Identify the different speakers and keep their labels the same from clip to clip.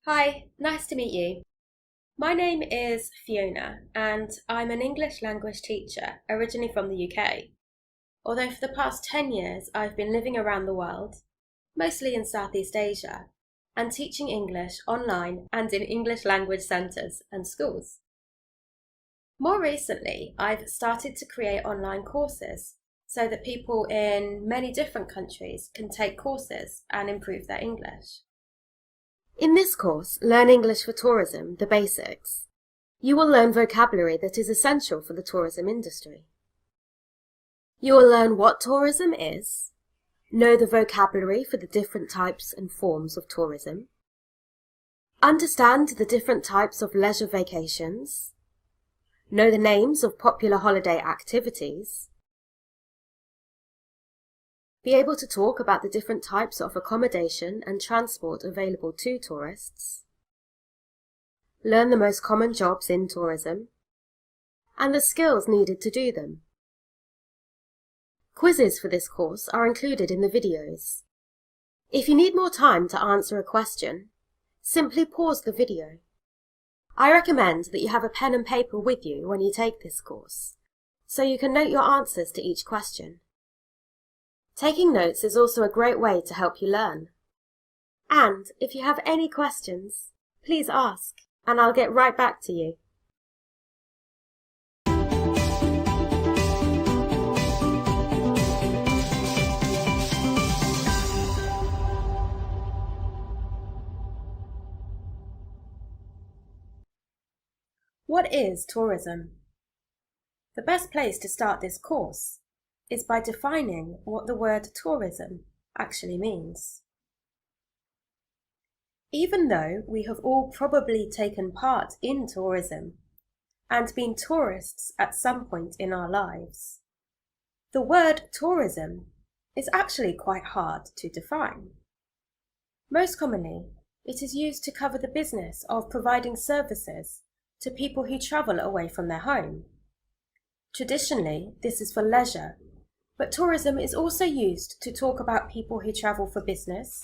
Speaker 1: Hi, nice to meet you. My name is Fiona, and I'm an English language teacher originally from the UK. Although for the past 10 years I've been living around the world, mostly in Southeast Asia, and teaching English online and in English language centres and schools. More recently, I've started to create online courses so that people in many different countries can take courses and improve their English. In this course, Learn English for Tourism, the Basics, you will learn vocabulary that is essential for the tourism industry. You will learn what tourism is, know the vocabulary for the different types and forms of tourism, understand the different types of leisure vacations, know the names of popular holiday activities, be able to talk about the different types of accommodation and transport available to tourists, learn the most common jobs in tourism, and the skills needed to do them. Quizzes for this course are included in the videos. If you need more time to answer a question, simply pause the video. I recommend that you have a pen and paper with you when you take this course, so you can note your answers to each question. Taking notes is also a great way to help you learn. And if you have any questions, please ask, and I'll get right back to you. What is tourism? The best place to start this course is by defining what the word tourism actually means. Even though we have all probably taken part in tourism and been tourists at some point in our lives, the word tourism is actually quite hard to define. Most commonly, it is used to cover the business of providing services to people who travel away from their home. Traditionally, this is for leisure, but tourism is also used to talk about people who travel for business,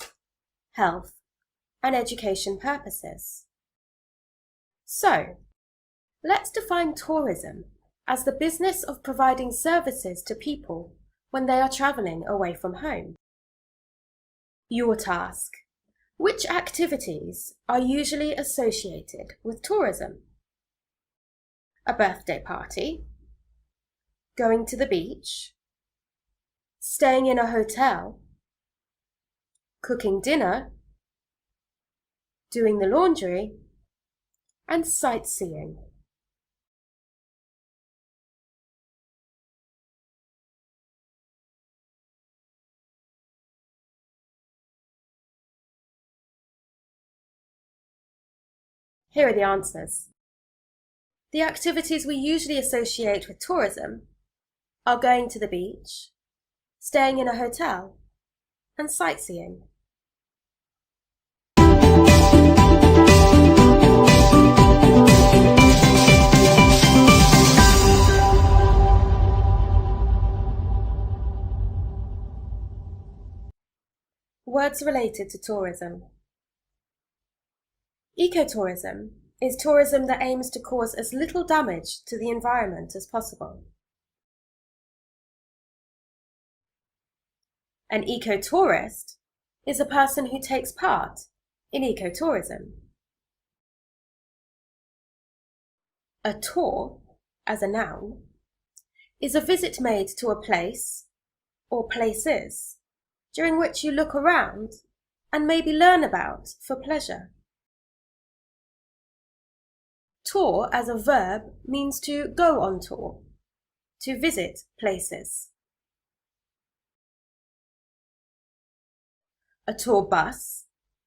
Speaker 1: health, and education purposes. So, let's define tourism as the business of providing services to people when they are travelling away from home. Your task: which activities are usually associated with tourism? A birthday party, going to the beach, staying in a hotel, cooking dinner, doing the laundry, and sightseeing. Here are the answers. The activities we usually associate with tourism are going to the beach, staying in a hotel, and sightseeing. Words related to tourism. Ecotourism is tourism that aims to cause as little damage to the environment as possible. An ecotourist is a person who takes part in ecotourism. A tour, as a noun, is a visit made to a place or places during which you look around and maybe learn about for pleasure. Tour as a verb means to go on tour, to visit places. A tour bus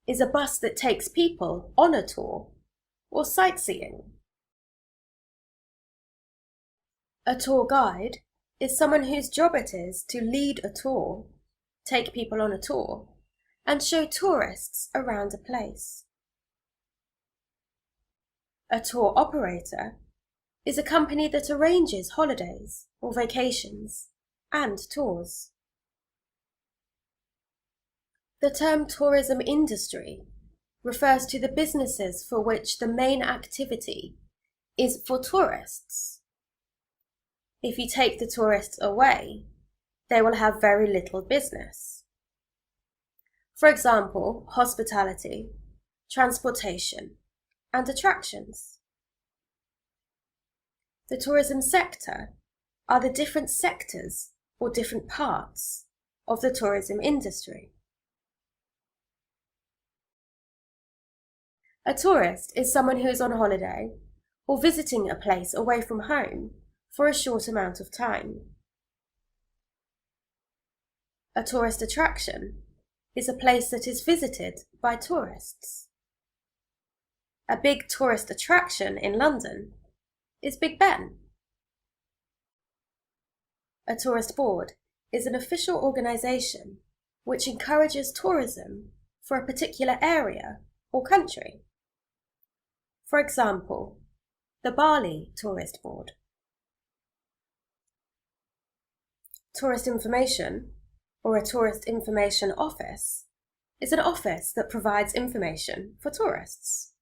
Speaker 1: is a bus that takes people on a tour or sightseeing. A tour guide is someone whose job it is to lead a tour, take people on a tour, and show tourists around a place. A tour operator is a company that arranges holidays or vacations and tours. The term tourism industry refers to the businesses for which the main activity is for tourists. If you take the tourists away, they will have very little business. For example, hospitality, transportation, and attractions. The tourism sector are the different sectors or different parts of the tourism industry. A tourist is someone who is on holiday or visiting a place away from home for a short amount of time. A tourist attraction is a place that is visited by tourists. A big tourist attraction in London is Big Ben. A tourist board is an official organisation which encourages tourism for a particular area or country. For example, the Bali Tourist Board. Tourist information, or a tourist information office, is an office that provides information for tourists.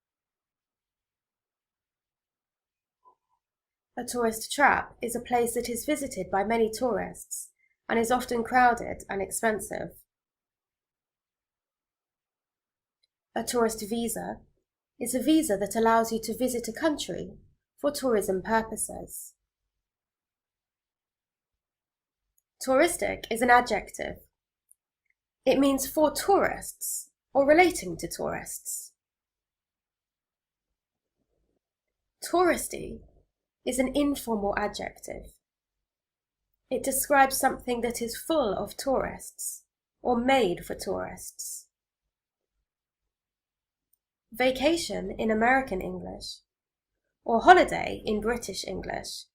Speaker 1: A tourist trap is a place that is visited by many tourists and is often crowded and expensive. A tourist visa is a visa that allows you to visit a country for tourism purposes. Touristic is an adjective. It means for tourists or relating to tourists. Touristy is an informal adjective. It describes something that is full of tourists or made for tourists. Vacation in American English, or holiday in British English,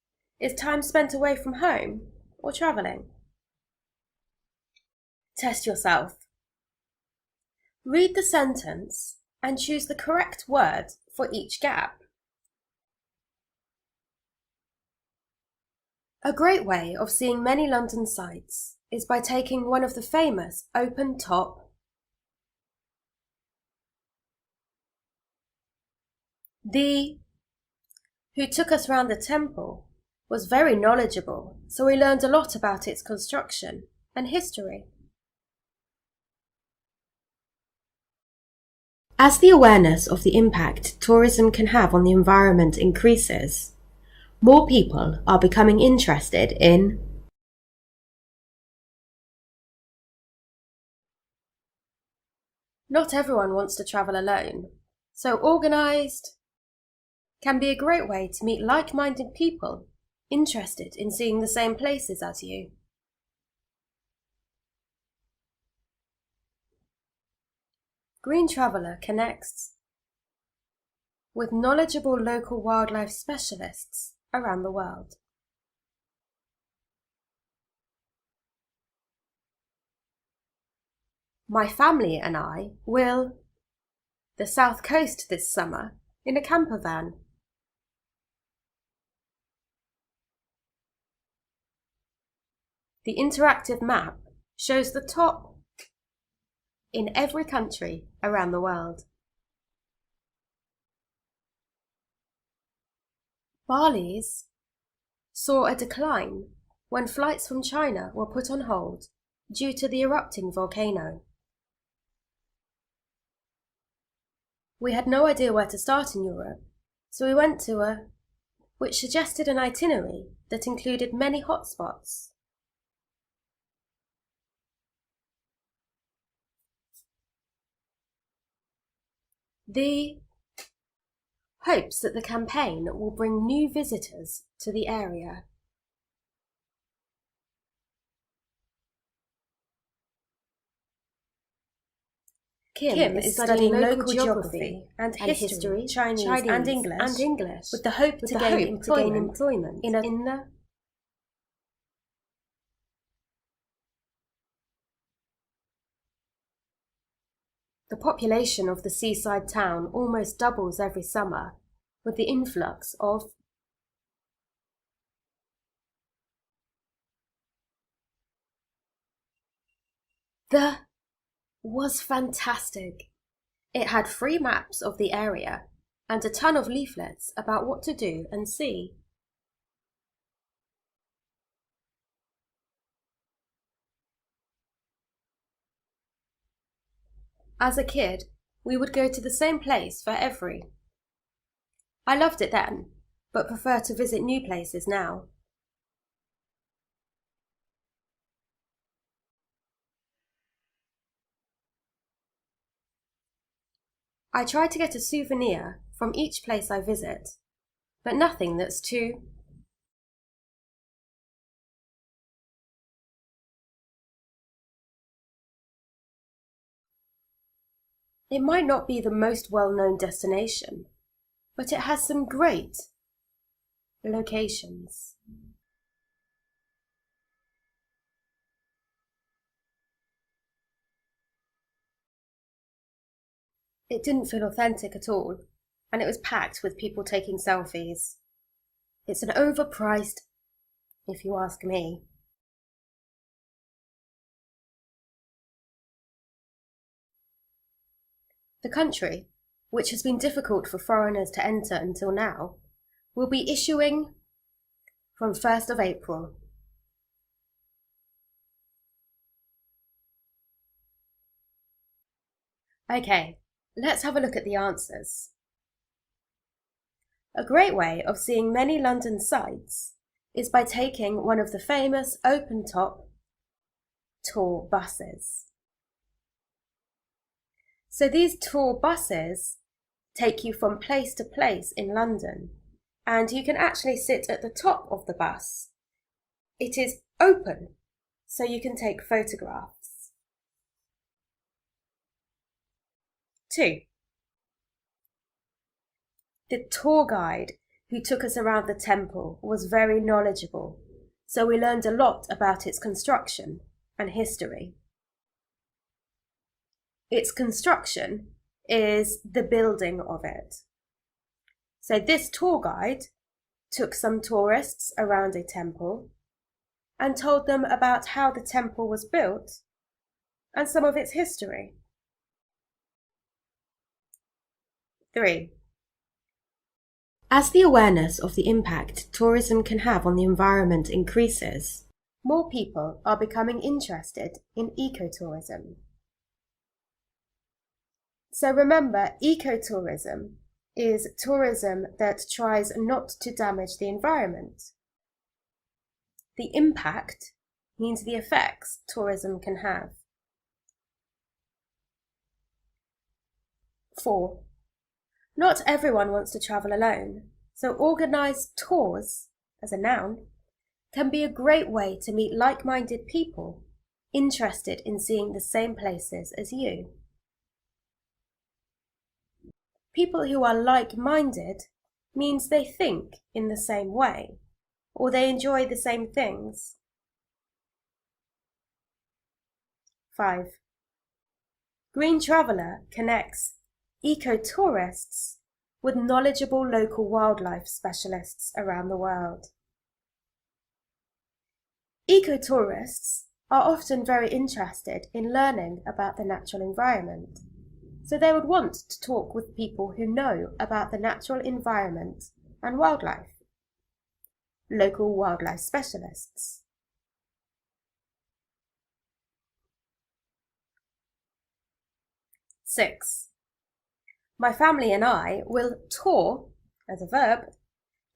Speaker 1: is time spent away from home or travelling. Test yourself. Read the sentence and choose the correct word for each gap. A great way of seeing many London sights is by taking one of the famous open-top who took us round the temple was very knowledgeable, so we learned a lot about its construction and history. As the awareness of the impact tourism can have on the environment increases, more people are becoming interested in Not everyone wants to travel alone, so organised can be a great way to meet like-minded people interested in seeing the same places as you. Green Traveller connects with knowledgeable local wildlife specialists around the world. My family and I will the South Coast this summer in a camper van. The interactive map shows the top in every country around the world. Bali's saw a decline when flights from China were put on hold due to the erupting volcano. We had no idea where to start in Europe, so we went to which suggested an itinerary that included many hotspots. The hopes that the campaign will bring new visitors to the area. Kim is studying local geography and history, Chinese and English with the hope to gain employment in the The population of the seaside town almost doubles every summer with the influx of was fantastic. It had free maps of the area and a ton of leaflets about what to do and see. As a kid, we would go to the same place for every. I loved it then, but prefer to visit new places now. I try to get a souvenir from each place I visit, but nothing that's too. It might not be the most well-known destination, but it has some great locations. It didn't feel authentic at all, and it was packed with people taking selfies. It's an overpriced, if you ask me. The country, which has been difficult for foreigners to enter until now, will be issuing from 1st of April. Okay, let's have a look at the answers. A great way of seeing many London sights is by taking one of the famous open-top tour buses. So these tour buses take you from place to place in London, and you can actually sit at the top of the bus. It is open, so you can take photographs. 2. The tour guide who took us around the temple was very knowledgeable, so we learned a lot about its construction and history. Its construction is the building of it. So this tour guide took some tourists around a temple and told them about how the temple was built and some of its history. 3. As the awareness of the impact tourism can have on the environment increases, more people are becoming interested in ecotourism. So remember, ecotourism is tourism that tries not to damage the environment. The impact means the effects tourism can have. 4. Not everyone wants to travel alone, so organised tours, as a noun, can be a great way to meet like-minded people interested in seeing the same places as you. People who are like-minded means they think in the same way, or they enjoy the same things. 5. Green Traveller connects eco-tourists with knowledgeable local wildlife specialists around the world. Eco-tourists are often very interested in learning about the natural environment, so they would want to talk with people who know about the natural environment and wildlife. Local wildlife specialists. 6. My family and I will tour, as a verb,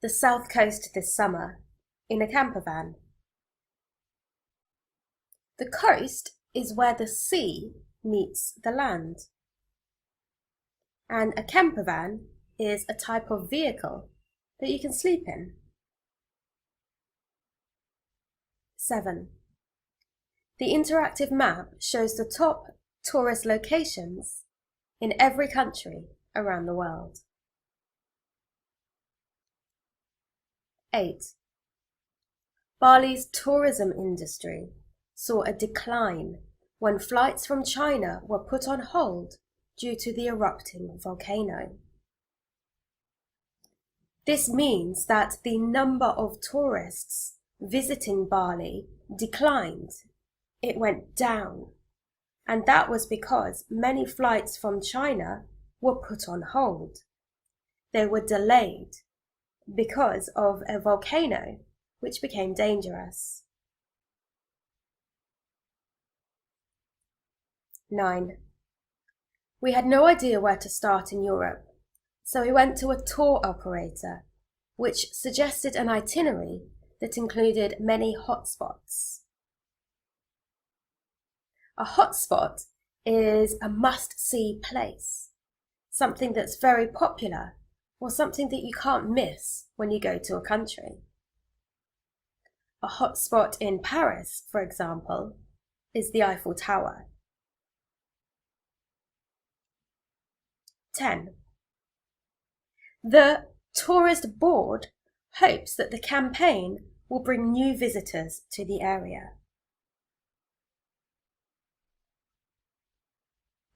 Speaker 1: the south coast this summer in a camper van. The coast is where the sea meets the land. And a camper van is a type of vehicle that you can sleep in. 7. The interactive map shows the top tourist locations in every country around the world. 8. Bali's tourism industry saw a decline when flights from China were put on hold due to the erupting volcano. This means that the number of tourists visiting Bali declined. It went down, and that was because many flights from China were put on hold. They were delayed because of a volcano which became dangerous. 9. We had no idea where to start in Europe, so we went to a tour operator, which suggested an itinerary that included many hotspots. A hotspot is a must-see place, something that's very popular or something that you can't miss when you go to a country. A hotspot in Paris, for example, is the Eiffel Tower. 10. The Tourist Board hopes that the campaign will bring new visitors to the area.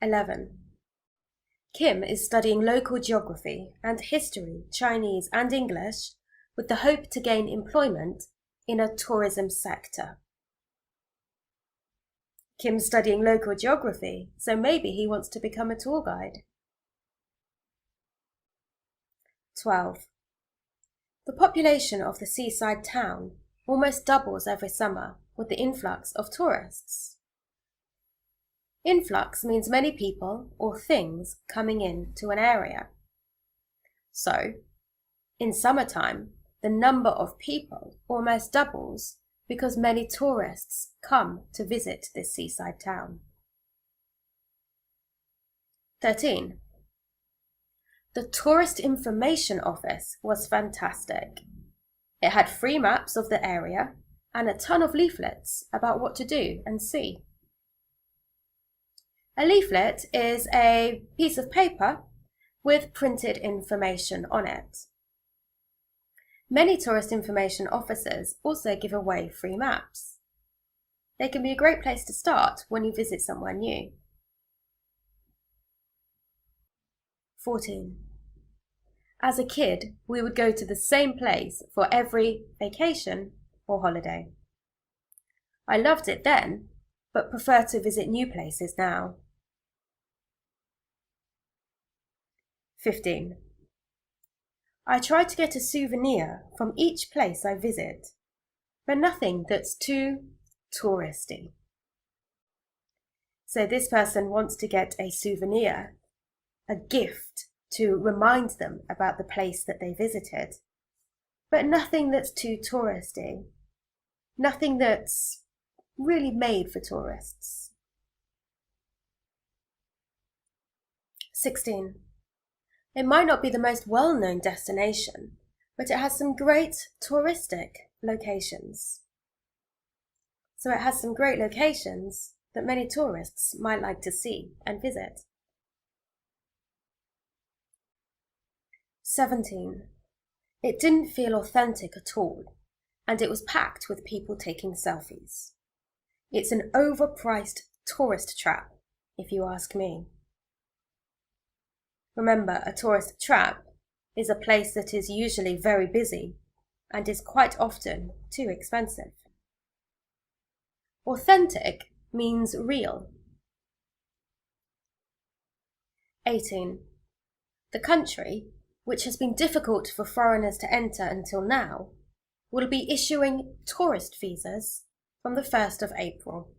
Speaker 1: 11. Kim is studying local geography and history, Chinese and English, with the hope to gain employment in a tourism sector. Kim's studying local geography, so maybe he wants to become a tour guide. 12. The population of the seaside town almost doubles every summer with the influx of tourists. Influx means many people or things coming in to an area. So, in summertime, the number of people almost doubles because many tourists come to visit this seaside town. 13. The Tourist Information Office was fantastic. It had free maps of the area and a ton of leaflets about what to do and see. A leaflet is a piece of paper with printed information on it. Many tourist information offices also give away free maps. They can be a great place to start when you visit somewhere new. 14. As a kid, we would go to the same place for every vacation or holiday. I loved it then, but prefer to visit new places now. 15. I try to get a souvenir from each place I visit, but nothing that's too touristy. So this person wants to get a souvenir, a gift to remind them about the place that they visited, but nothing that's too touristy, nothing that's really made for tourists. 16. It might not be the most well-known destination, but it has some great touristic locations. So it has some great locations that many tourists might like to see and visit. 17. It didn't feel authentic at all, and it was packed with people taking selfies. It's an overpriced tourist trap, if you ask me. Remember, a tourist trap is a place that is usually very busy and is quite often too expensive. Authentic means real. 18. The country, which has been difficult for foreigners to enter until now, will be issuing tourist visas from the 1st of April.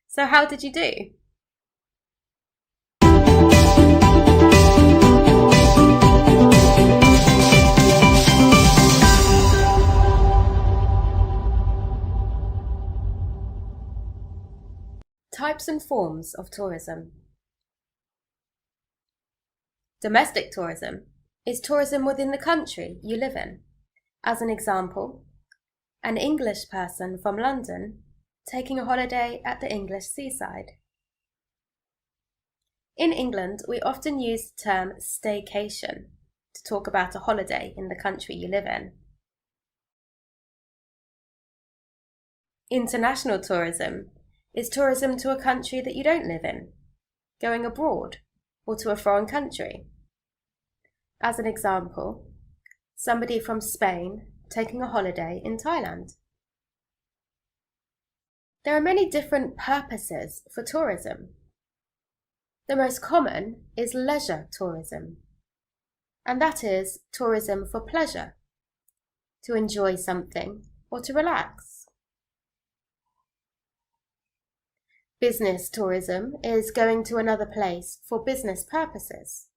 Speaker 1: So how did you do? Types and forms of tourism. Domestic tourism is tourism within the country you live in. As an example, an English person from London taking a holiday at the English seaside. In England, we often use the term staycation to talk about a holiday in the country you live in. International tourism is tourism to a country that you don't live in, going abroad or to a foreign country. As an example, somebody from Spain taking a holiday in Thailand. There are many different purposes for tourism. The most common is leisure tourism, and that is tourism for pleasure, to enjoy something or to relax. Business tourism is going to another place for business purposes,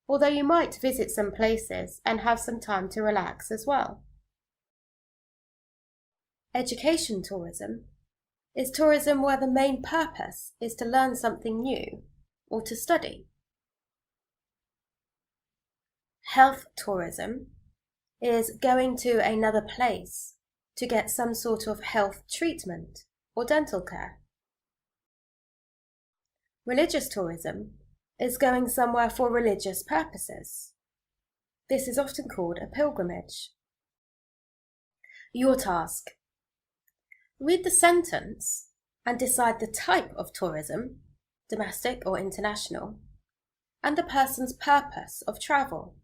Speaker 1: although you might visit some places and have some time to relax as well. Education tourism is tourism where the main purpose is to learn something new or to study. Health tourism is going to another place to get some sort of health treatment or dental care. Religious tourism is going somewhere for religious purposes. This is often called a pilgrimage. Your task: read the sentence and decide the type of tourism, domestic or international, and the person's purpose of travel.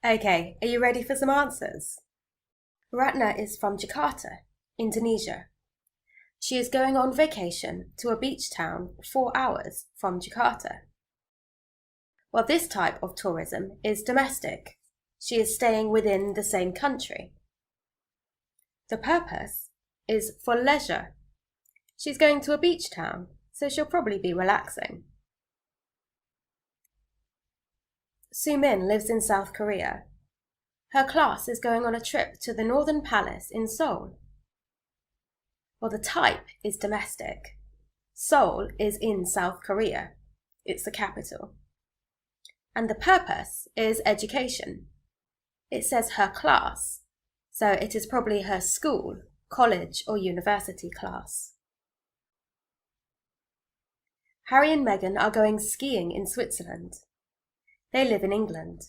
Speaker 1: Okay, are you ready for some answers? Ratna is from Jakarta, Indonesia. She is going on vacation to a beach town 4 hours from Jakarta. Well, this type of tourism is domestic. She is staying within the same country. The purpose is for leisure. She's going to a beach town, so she'll probably be relaxing. Sumin lives in South Korea. Her class is going on a trip to the Northern Palace in Seoul. Well, the type is domestic. Seoul is in South Korea. It's the capital. And the purpose is education. It says her class, so it is probably her school, college or university class. Harry and Meghan are going skiing in Switzerland. They live in England.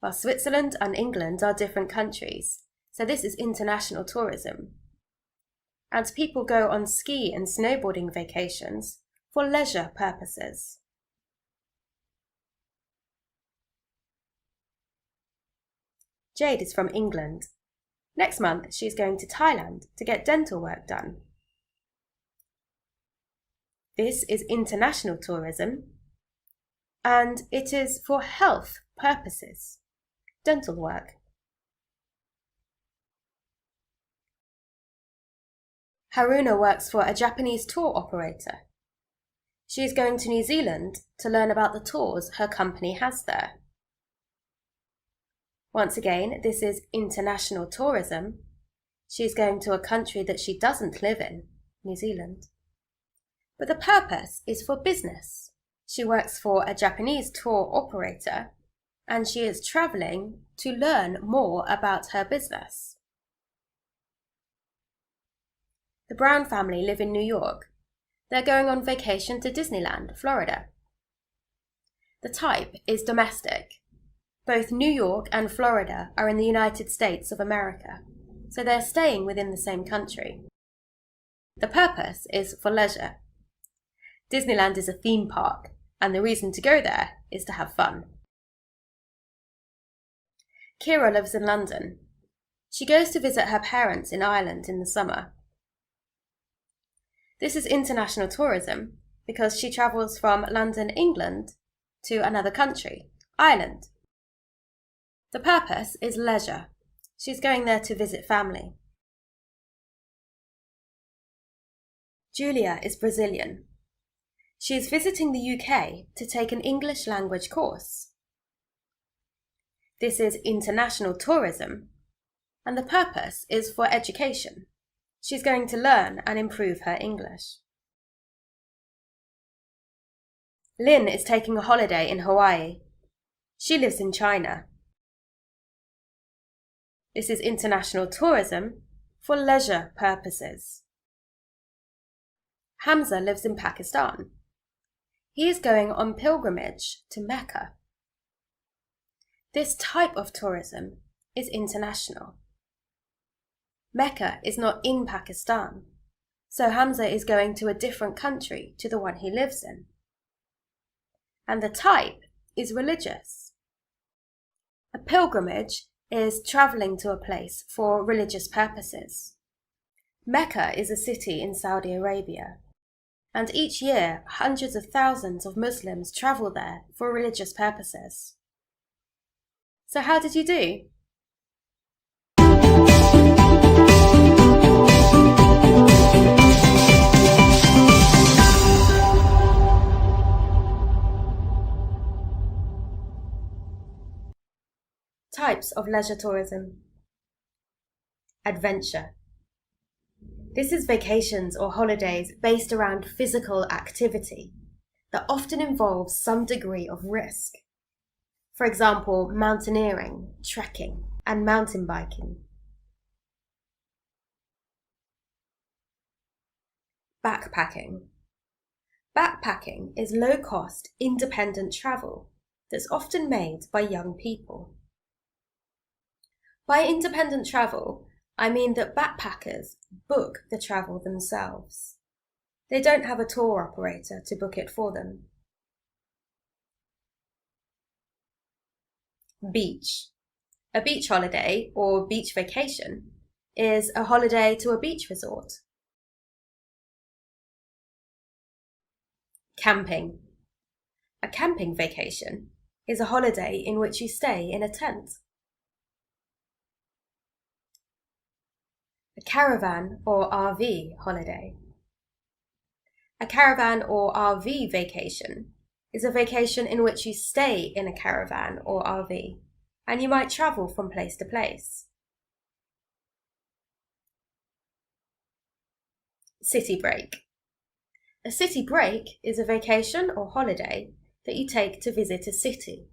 Speaker 1: Well, Switzerland and England are different countries, so this is international tourism. And people go on ski and snowboarding vacations for leisure purposes. Jade is from England. Next month, she's going to Thailand to get dental work done. This is international tourism, and it is for health purposes, dental work. Haruna works for a Japanese tour operator. She is going to New Zealand to learn about the tours her company has there. Once again, this is international tourism. She's going to a country that she doesn't live in, New Zealand. But the purpose is for business. She works for a Japanese tour operator, and she is travelling to learn more about her business. The Brown family live in New York. They're going on vacation to Disneyland, Florida. The type is domestic. Both New York and Florida are in the United States of America, so they're staying within the same country. The purpose is for leisure. Disneyland is a theme park, and the reason to go there is to have fun. Kira lives in London. She goes to visit her parents in Ireland in the summer. This is international tourism because she travels from London, England, to another country, Ireland. The purpose is leisure. She's going there to visit family. Julia is Brazilian. She is visiting the UK to take an English language course. This is international tourism, and the purpose is for education. She's going to learn and improve her English. Lynn is taking a holiday in Hawaii. She lives in China. This is international tourism for leisure purposes. Hamza lives in Pakistan. He is going on pilgrimage to Mecca. This type of tourism is international. Mecca is not in Pakistan, so Hamza is going to a different country to the one he lives in. And the type is religious. A pilgrimage is travelling to a place for religious purposes. Mecca is a city in Saudi Arabia, and each year hundreds of thousands of Muslims travel there for religious purposes. So how did you do? Types of leisure tourism. Adventure. This is vacations or holidays based around physical activity that often involves some degree of risk. For example, mountaineering, trekking, and mountain biking. Backpacking. Backpacking is low-cost, independent travel that's often made by young people. By independent travel, I mean that backpackers book the travel themselves. They don't have a tour operator to book it for them. Beach. A beach holiday or beach vacation is a holiday to a beach resort. Camping. A camping vacation is a holiday in which you stay in a tent. A caravan or RV holiday. A caravan or RV vacation is a vacation in which you stay in a caravan or RV, and you might travel from place to place. City break. A city break is a vacation or holiday that you take to visit a city.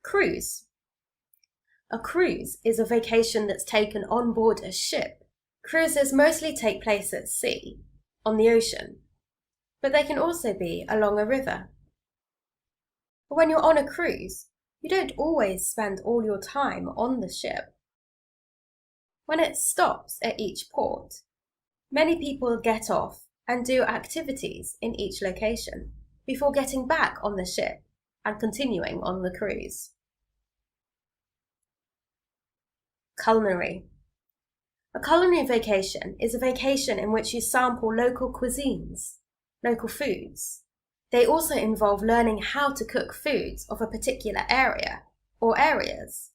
Speaker 1: Cruise. A cruise is a vacation that's taken on board a ship. Cruises mostly take place at sea, on the ocean, but they can also be along a river. But when you're on a cruise, you don't always spend all your time on the ship. When it stops at each port, many people get off and do activities in each location before getting back on the ship and continuing on the cruise. Culinary. A culinary vacation is a vacation in which you sample local cuisines, local foods. They also involve learning how to cook foods of a particular area or areas.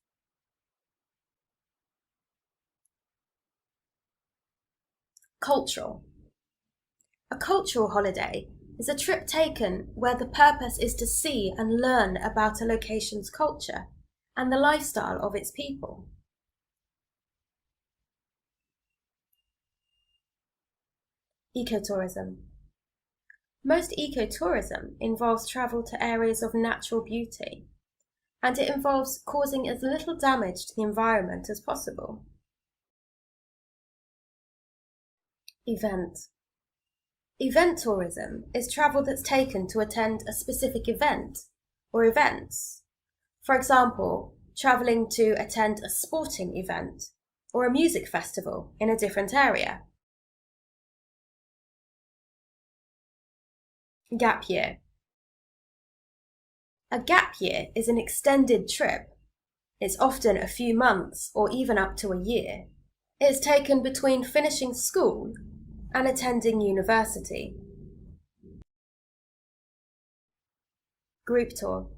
Speaker 1: Cultural. A cultural holiday is a trip taken where the purpose is to see and learn about a location's culture and the lifestyle of its people. Ecotourism. Most ecotourism involves travel to areas of natural beauty, and it involves causing as little damage to the environment as possible. Event. Event tourism is travel that's taken to attend a specific event or events. For example, travelling to attend a sporting event or a music festival in a different area. Gap year. A gap year is an extended trip. It's often a few months or even up to a year. It's taken between finishing school and attending university. Group tour.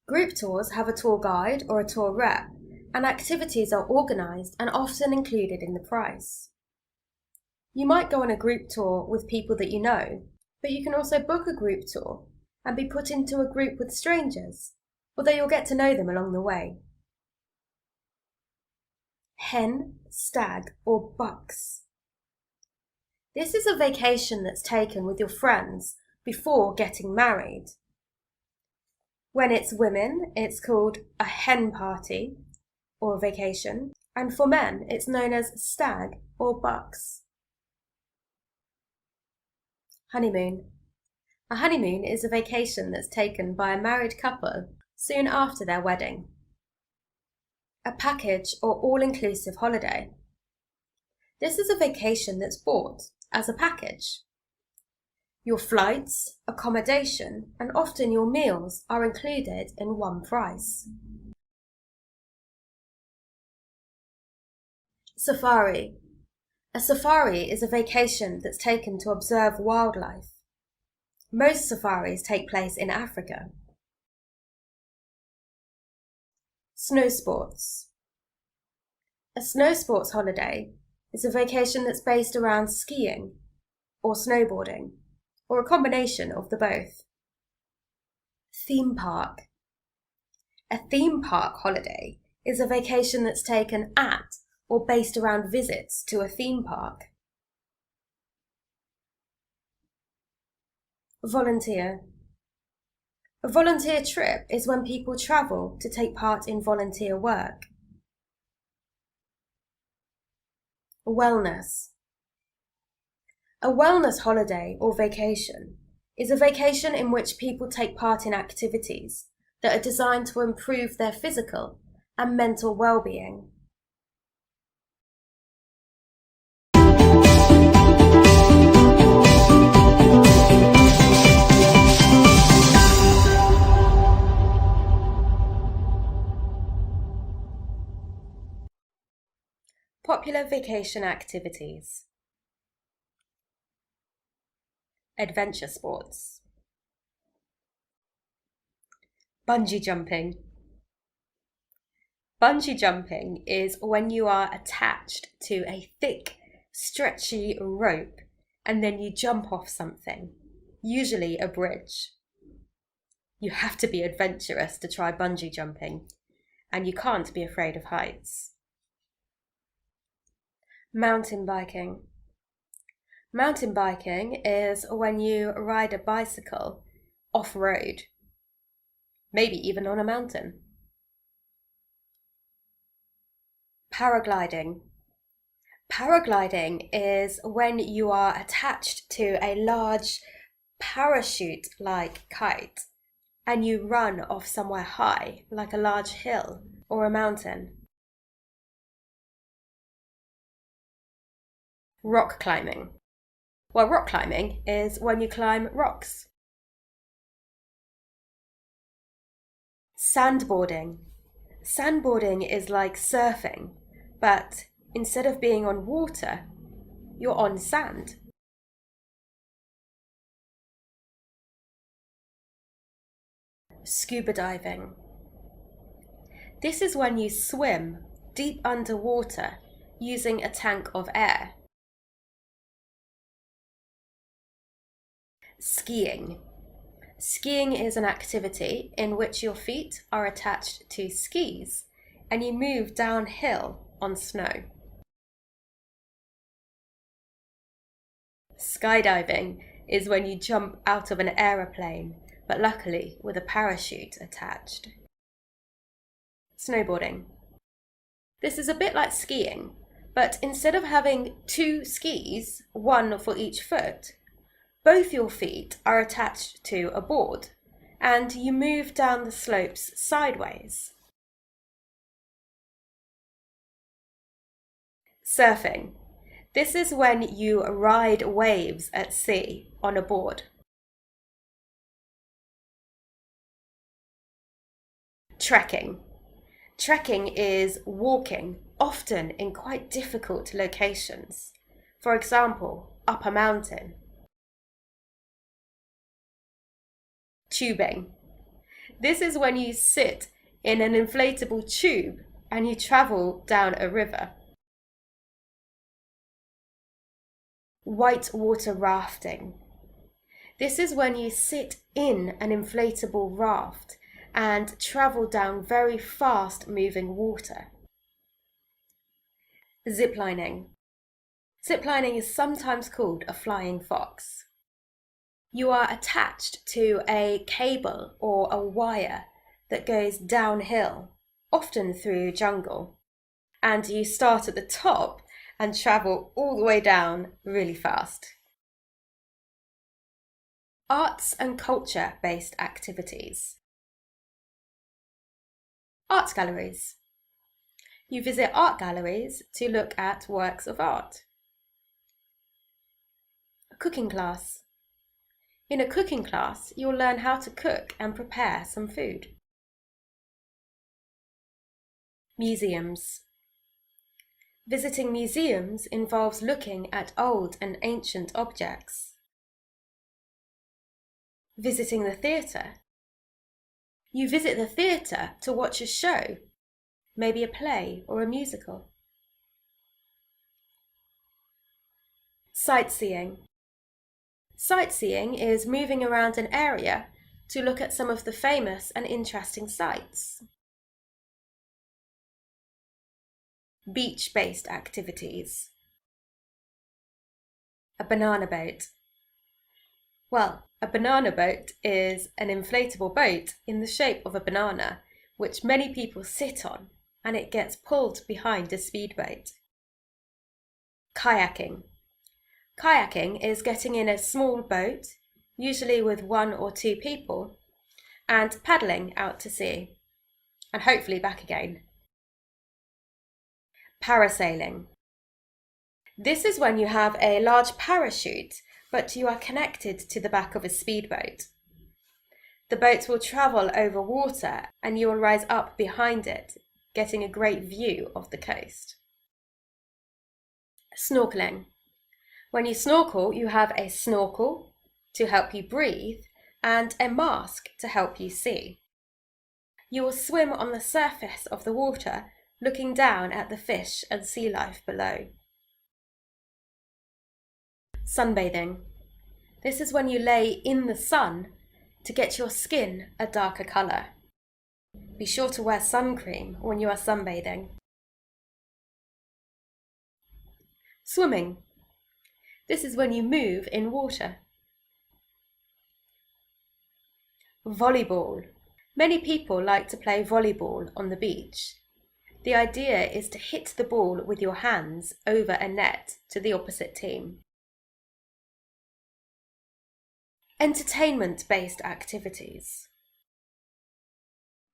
Speaker 1: Group tours have a tour guide or a tour rep, and activities are organised and often included in the price. You might go on a group tour with people that you know, but you can also book a group tour and be put into a group with strangers, although you'll get to know them along the way. Hen, stag, or bucks. This is a vacation that's taken with your friends before getting married. When it's women, it's called a hen party or vacation, and for men, it's known as stag or bucks. Honeymoon. A honeymoon is a vacation that's taken by a married couple soon after their wedding. A package or all-inclusive holiday. This is a vacation that's bought as a package. Your flights, accommodation, and often your meals are included in one price. Safari. A safari is a vacation that's taken to observe wildlife. Most safaris take place in Africa. Snow sports. A snow sports holiday is a vacation that's based around skiing or snowboarding, or a combination of the both. Theme park. A theme park holiday is a vacation that's taken at or based around visits to a theme park. Volunteer. A volunteer trip is when people travel to take part in volunteer work. Wellness. A wellness holiday or vacation is a vacation in which people take part in activities that are designed to improve their physical and mental well-being. Popular vacation activities. Adventure sports. Bungee jumping. Bungee jumping is when you are attached to a thick, stretchy rope and then you jump off something, usually a bridge. You have to be adventurous to try bungee jumping, and you can't be afraid of heights. Mountain biking. Mountain biking is when you ride a bicycle off-road, maybe even on a mountain. Paragliding. Paragliding is when you are attached to a large parachute-like kite and you run off somewhere high, like a large hill or a mountain. Rock climbing. Well, rock climbing is when you climb rocks. Sandboarding. Sandboarding is like surfing, but instead of being on water, you're on sand. Scuba diving. This is when you swim deep underwater using a tank of air. Skiing. Skiing is an activity in which your feet are attached to skis and you move downhill on snow. Skydiving is when you jump out of an aeroplane, but luckily with a parachute attached. Snowboarding. This is a bit like skiing, but instead of having 2 skis, one for each foot, both your feet are attached to a board and you move down the slopes sideways. Surfing. This is when you ride waves at sea on a board. Trekking. Trekking is walking, often in quite difficult locations. For example, up a mountain. Tubing. This is when you sit in an inflatable tube and you travel down a river. Whitewater rafting. This is when you sit in an inflatable raft and travel down very fast moving water. Ziplining. Ziplining is sometimes called a flying fox. You are attached to a cable or a wire that goes downhill, often through jungle, and you start at the top and travel all the way down really fast. Arts and culture-based activities. Art galleries. You visit art galleries to look at works of art. A cooking class. In a cooking class, you'll learn how to cook and prepare some food. Museums. Visiting museums involves looking at old and ancient objects. Visiting the theatre. You visit the theatre to watch a show, maybe a play or a musical. Sightseeing. Sightseeing is moving around an area to look at some of the famous and interesting sights. Beach-based activities. A banana boat. Well, a banana boat is an inflatable boat in the shape of a banana, which many people sit on, and it gets pulled behind a speedboat. Kayaking. Kayaking is getting in a small boat, usually with 1 or 2 people, and paddling out to sea, and hopefully back again. Parasailing. This is when you have a large parachute, but you are connected to the back of a speedboat. The boat will travel over water and you will rise up behind it, getting a great view of the coast. Snorkeling. When you snorkel, you have a snorkel to help you breathe and a mask to help you see. You will swim on the surface of the water, looking down at the fish and sea life below. Sunbathing. This is when you lay in the sun to get your skin a darker colour. Be sure to wear sun cream when you are sunbathing. Swimming. This is when you move in water. Volleyball. Many people like to play volleyball on the beach. The idea is to hit the ball with your hands over a net to the opposite team. Entertainment-based activities.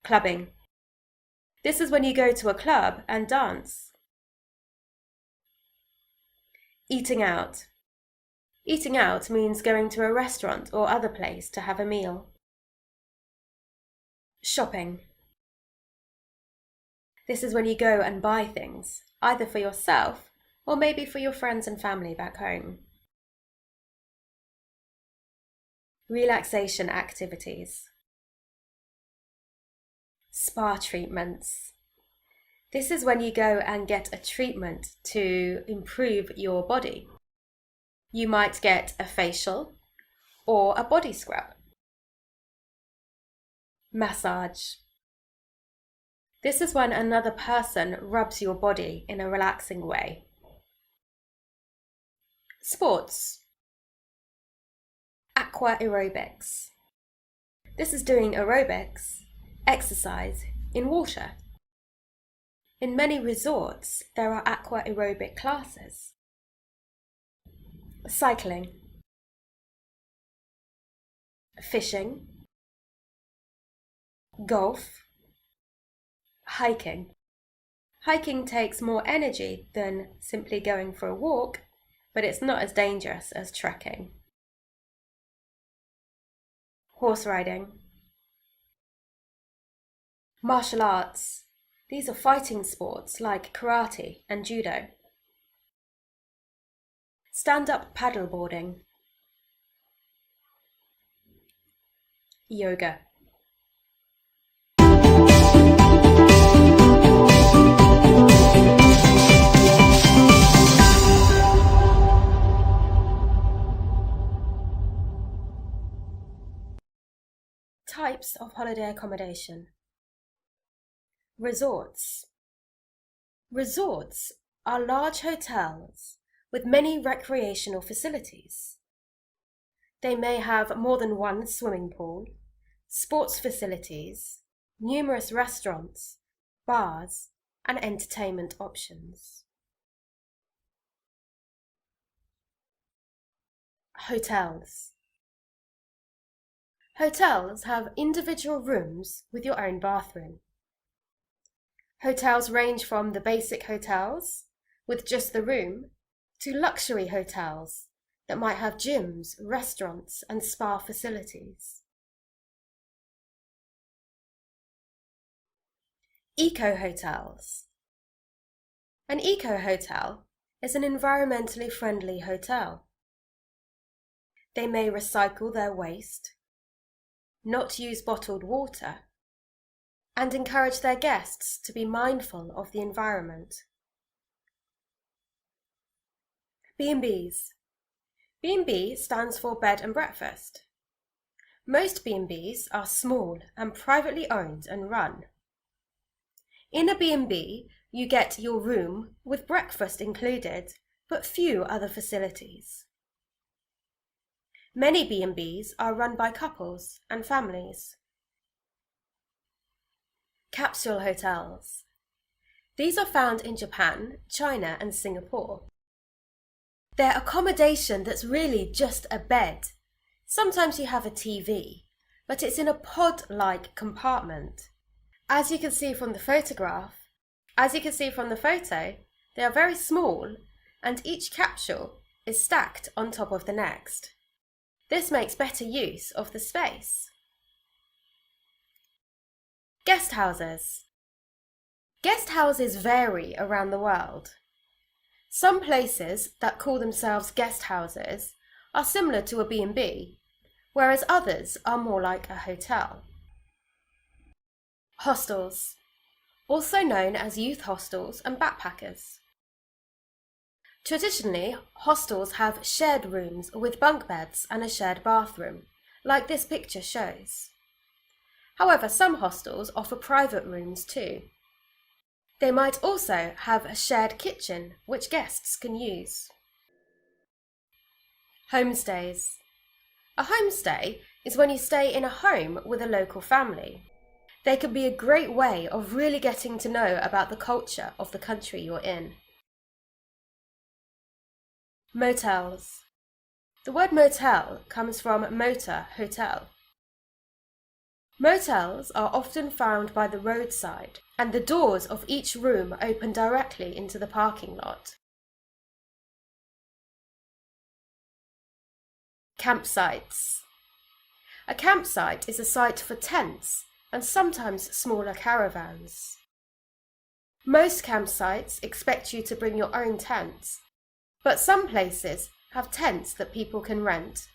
Speaker 1: Clubbing. This is when you go to a club and dance. Eating out. Eating out means going to a restaurant or other place to have a meal. Shopping. This is when you go and buy things, either for yourself or maybe for your friends and family back home. Relaxation activities. Spa treatments. This is when you go and get a treatment to improve your body. You might get a facial or a body scrub. Massage. This is when another person rubs your body in a relaxing way. Sports. Aqua aerobics. This is doing aerobics, exercise, in water. In many resorts, there are aqua aerobic classes. Cycling, fishing, golf, hiking. Hiking takes more energy than simply going for a walk, but it's not as dangerous as trekking. Horse riding. Martial arts. These are fighting sports like karate and judo. Stand-up paddleboarding. Yoga. Types of holiday accommodation. Resorts. Resorts are large hotels with many recreational facilities. They may have more than one swimming pool, sports facilities, numerous restaurants, bars, and entertainment options. Hotels. Hotels have individual rooms with your own bathroom. Hotels range from the basic hotels, with just the room, to luxury hotels that might have gyms, restaurants, and spa facilities. Eco-hotels. An eco-hotel is an environmentally friendly hotel. They may recycle their waste, not use bottled water, and encourage their guests to be mindful of the environment. B&Bs. B&B stands for bed and breakfast. Most B&Bs are small and privately owned and run. In a B&B, you get your room with breakfast included, but few other facilities. Many B&Bs are run by couples and families. Capsule hotels. These are found in Japan, China, and Singapore. They're accommodation that's really just a bed. Sometimes you have a TV, but it's in a pod-like compartment. As you can see from the photo, they are very small, and each capsule is stacked on top of the next. This makes better use of the space. Guest houses. Guest houses vary around the world. Some places that call themselves guest houses are similar to a B&B, whereas others are more like a hotel. Hostels, also known as youth hostels and backpackers. Traditionally, hostels have shared rooms with bunk beds and a shared bathroom, like this picture shows. However, some hostels offer private rooms too. They might also have a shared kitchen which guests can use. Homestays. A homestay is when you stay in a home with a local family. They can be a great way of really getting to know about the culture of the country you're in. Motels. The word motel comes from motor, hotel. Motels are often found by the roadside, and the doors of each room open directly into the parking lot. Campsites. A campsite is a site for tents and sometimes smaller caravans. Most campsites expect you to bring your own tents, but some places have tents that people can rent.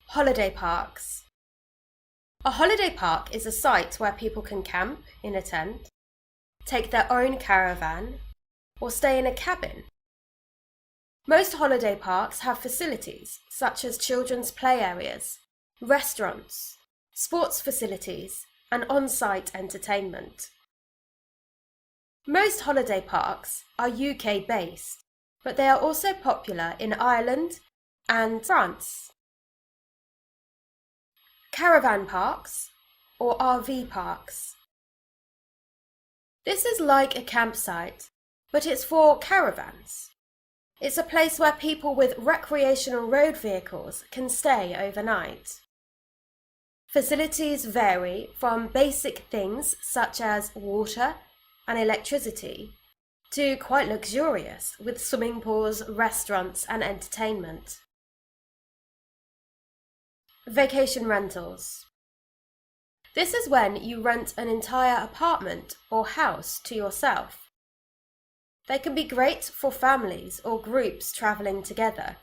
Speaker 1: Holiday parks. A holiday park is a site where people can camp in a tent, take their own caravan, or stay in a cabin. Most holiday parks have facilities such as children's play areas, restaurants, sports facilities, and on-site entertainment. Most holiday parks are UK-based, but they are also popular in Ireland and France. Caravan parks, or RV parks. This is like a campsite, but it's for caravans. It's a place where people with recreational road vehicles can stay overnight. Facilities vary from basic things such as water and electricity to quite luxurious with swimming pools, restaurants and entertainment. Vacation rentals. This is when you rent an entire apartment or house to yourself. They can be great for families or groups travelling together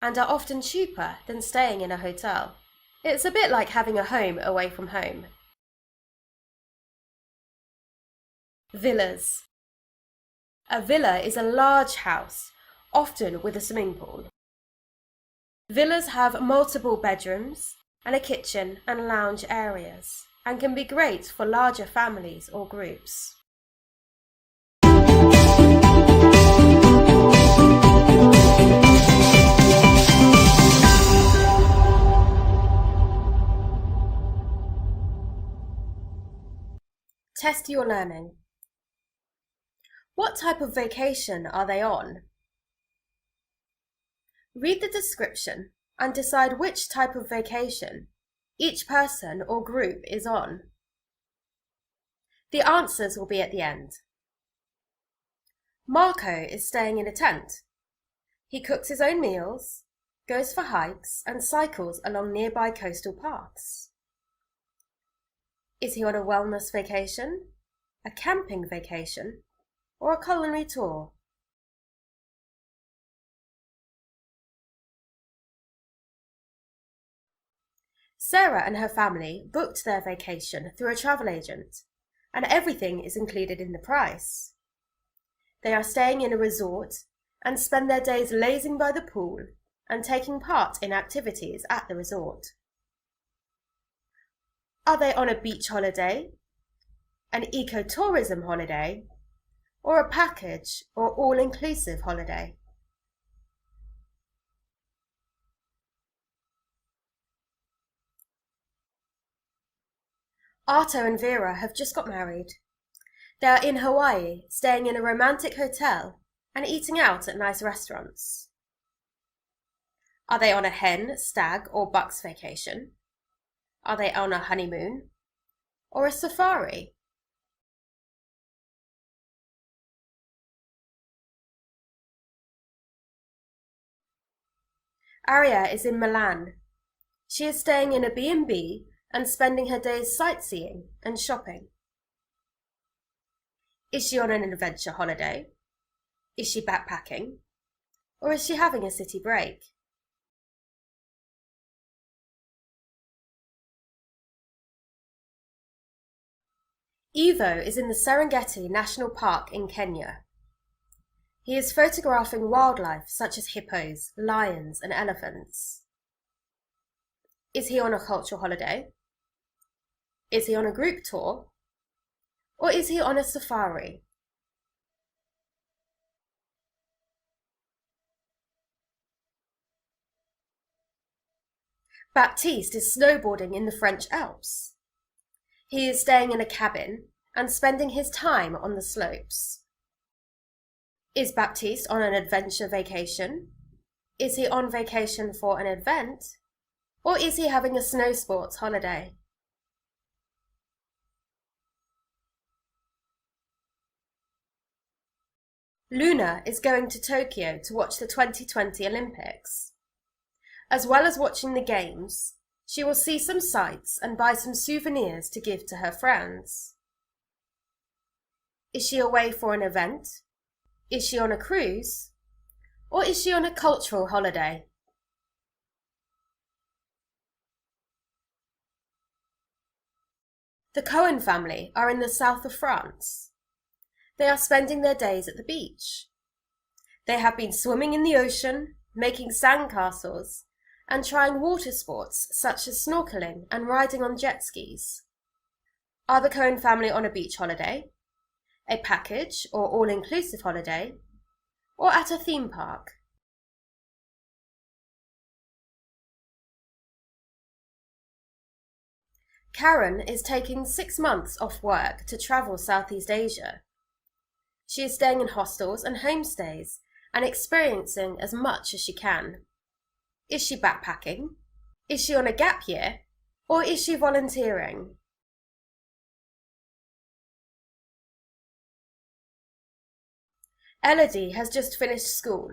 Speaker 1: and are often cheaper than staying in a hotel. It's a bit like having a home away from home. Villas. A villa is a large house, often with a swimming pool. Villas have multiple bedrooms and a kitchen and lounge areas, and can be great for larger families or groups. Test your learning. What type of vacation are they on? Read the description and decide which type of vacation each person or group is on. The answers will be at the end. Marco is staying in a tent. He cooks his own meals, goes for hikes and cycles along nearby coastal paths. Is he on a wellness vacation, a camping vacation, or a culinary tour? Sarah and her family booked their vacation through a travel agent, and everything is included in the price. They are staying in a resort and spend their days lazing by the pool and taking part in activities at the resort. Are they on a beach holiday, an ecotourism holiday, or a package or all-inclusive holiday? Arto and Vera have just got married. They are in Hawaii, staying in a romantic hotel and eating out at nice restaurants. Are they on a hen, stag, or bucks vacation? Are they on a honeymoon or a safari? Aria is in Milan. She is staying in a B&B and spending her days sightseeing and shopping. Is she on an adventure holiday? Is she backpacking? Or is she having a city break? Ivo is in the Serengeti National Park in Kenya. He is photographing wildlife such as hippos, lions and elephants. Is he on a cultural holiday? Is he on a group tour? Or is he on a safari? Baptiste is snowboarding in the French Alps. He is staying in a cabin and spending his time on the slopes. Is Baptiste on an adventure vacation? Is he on vacation for an event? Or is he having a snow sports holiday? Luna is going to Tokyo to watch the 2020 Olympics. As well as watching the games, she will see some sights and buy some souvenirs to give to her friends. Is she away for an event? Is she on a cruise? Or is she on a cultural holiday? The Cohen family are in the south of France. They are spending their days at the beach. They have been swimming in the ocean, making sandcastles, and trying water sports such as snorkeling and riding on jet skis. Are the Cohen family on a beach holiday, a package or all-inclusive holiday, or at a theme park? Karen is taking 6 months off work to travel Southeast Asia. She is staying in hostels and homestays and experiencing as much as she can. Is she backpacking? Is she on a gap year? Or is she volunteering? Elodie has just finished school.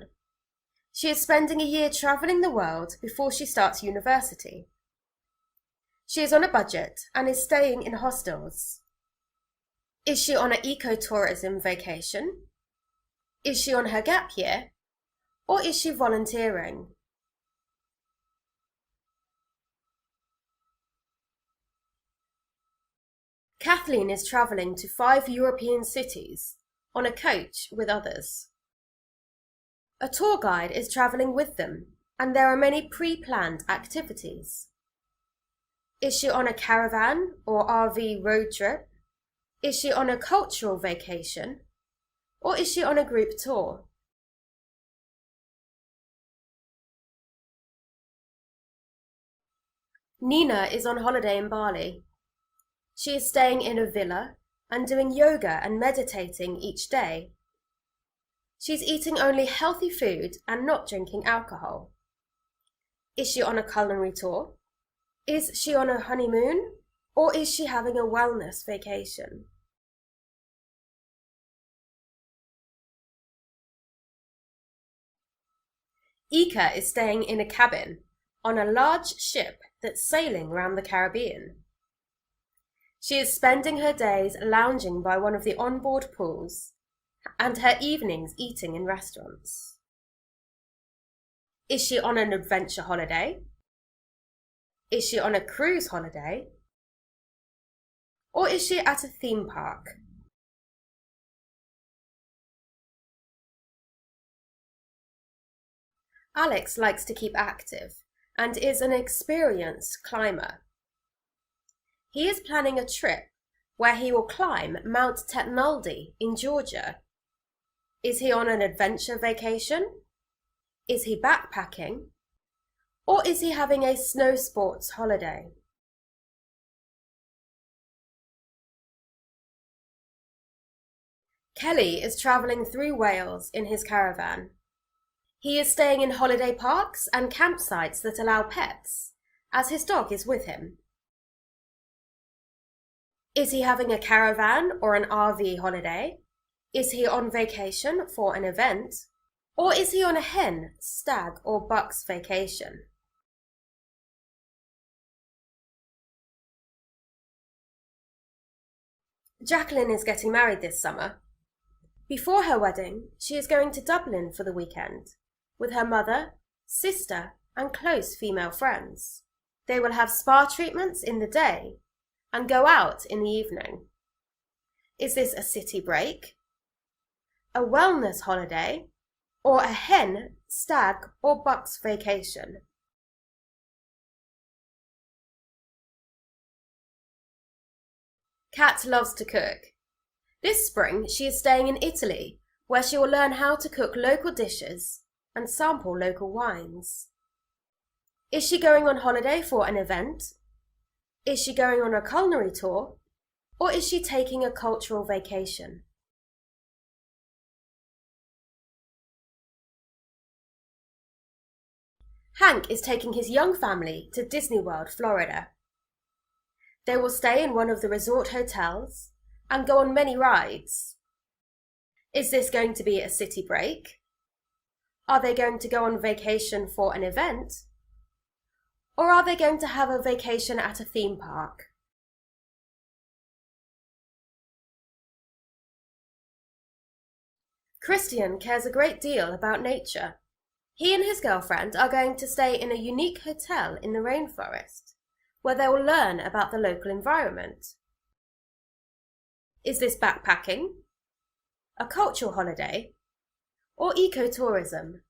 Speaker 1: She is spending a year travelling the world before she starts university. She is on a budget and is staying in hostels. Is she on an ecotourism vacation? Is she on her gap year? Or is she volunteering? Kathleen is travelling to 5 European cities on a coach with others. A tour guide is travelling with them, and there are many pre-planned activities. Is she on a caravan or RV road trip? Is she on a cultural vacation? Or is she on a group tour? Nina is on holiday in Bali. She is staying in a villa and doing yoga and meditating each day. She's eating only healthy food and not drinking alcohol. Is she on a culinary tour? Is she on a honeymoon? Or is she having a wellness vacation? Ika is staying in a cabin on a large ship that's sailing around the Caribbean. She is spending her days lounging by one of the onboard pools and her evenings eating in restaurants. Is she on an adventure holiday? Is she on a cruise holiday? Or is she at a theme park? Alex likes to keep active and is an experienced climber. He is planning a trip where he will climb Mount Tetnaldi in Georgia. Is he on an adventure vacation? Is he backpacking? Or is he having a snow sports holiday? Kelly is travelling through Wales in his caravan. He is staying in holiday parks and campsites that allow pets, as his dog is with him. Is he having a caravan or an RV holiday? Is he on vacation for an event? Or is he on a hen, stag, or buck's vacation? Jacqueline is getting married this summer. Before her wedding, she is going to Dublin for the weekend with her mother, sister, and close female friends. They will have spa treatments in the day and go out in the evening. Is this a city break, a wellness holiday, or a hen, stag, or buck's vacation? Kat loves to cook. This spring she is staying in Italy, where she will learn how to cook local dishes and sample local wines. Is she going on holiday for an event? Is she going on a culinary tour? Or is she taking a cultural vacation? Hank is taking his young family to Disney World, Florida. They will stay in one of the resort hotels and go on many rides. Is this going to be a city break? Are they going to go on vacation for an event? Or are they going to have a vacation at a theme park? Christian cares a great deal about nature. He and his girlfriend are going to stay in a unique hotel in the rainforest, where they will learn about the local environment. Is this backpacking, a cultural holiday, or ecotourism?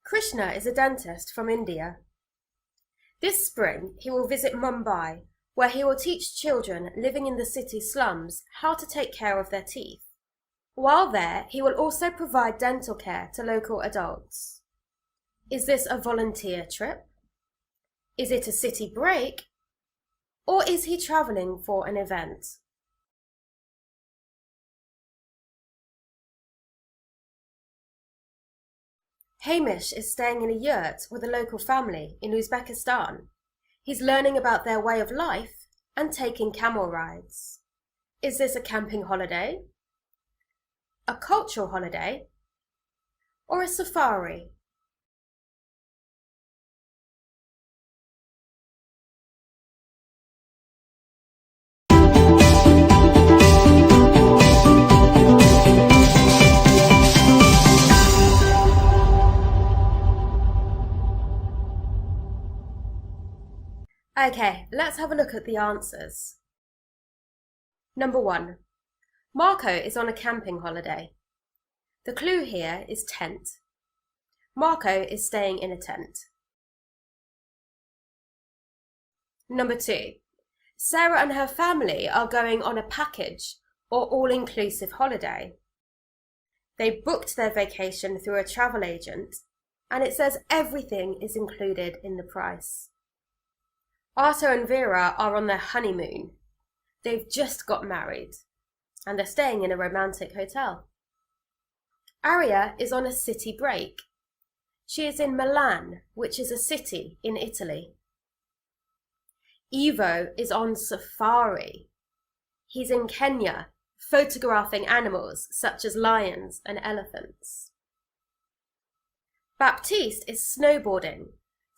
Speaker 1: Krishna is a dentist from India. This spring he will visit Mumbai, where he will teach children living in the city slums how to take care of their teeth. While there, he will also provide dental care to local adults. Is this a volunteer trip? Is it a city break? Or is he travelling for an event? Hamish is staying in a yurt with a local family in Uzbekistan. He's learning about their way of life and taking camel rides. Is this a camping holiday? A cultural holiday? Or a safari? Okay, let's have a look at the answers. Number 1. Marco is on a camping holiday. The clue here is tent. Marco is staying in a tent. Number 2. Sarah and her family are going on a package or all-inclusive holiday. They booked their vacation through a travel agent, and it says everything is included in the price. Arthur and Vera are on their honeymoon. They've just got married, and they're staying in a romantic hotel. Aria is on a city break. She is in Milan, which is a city in Italy. Ivo is on safari. He's in Kenya, photographing animals such as lions and elephants. Baptiste is snowboarding,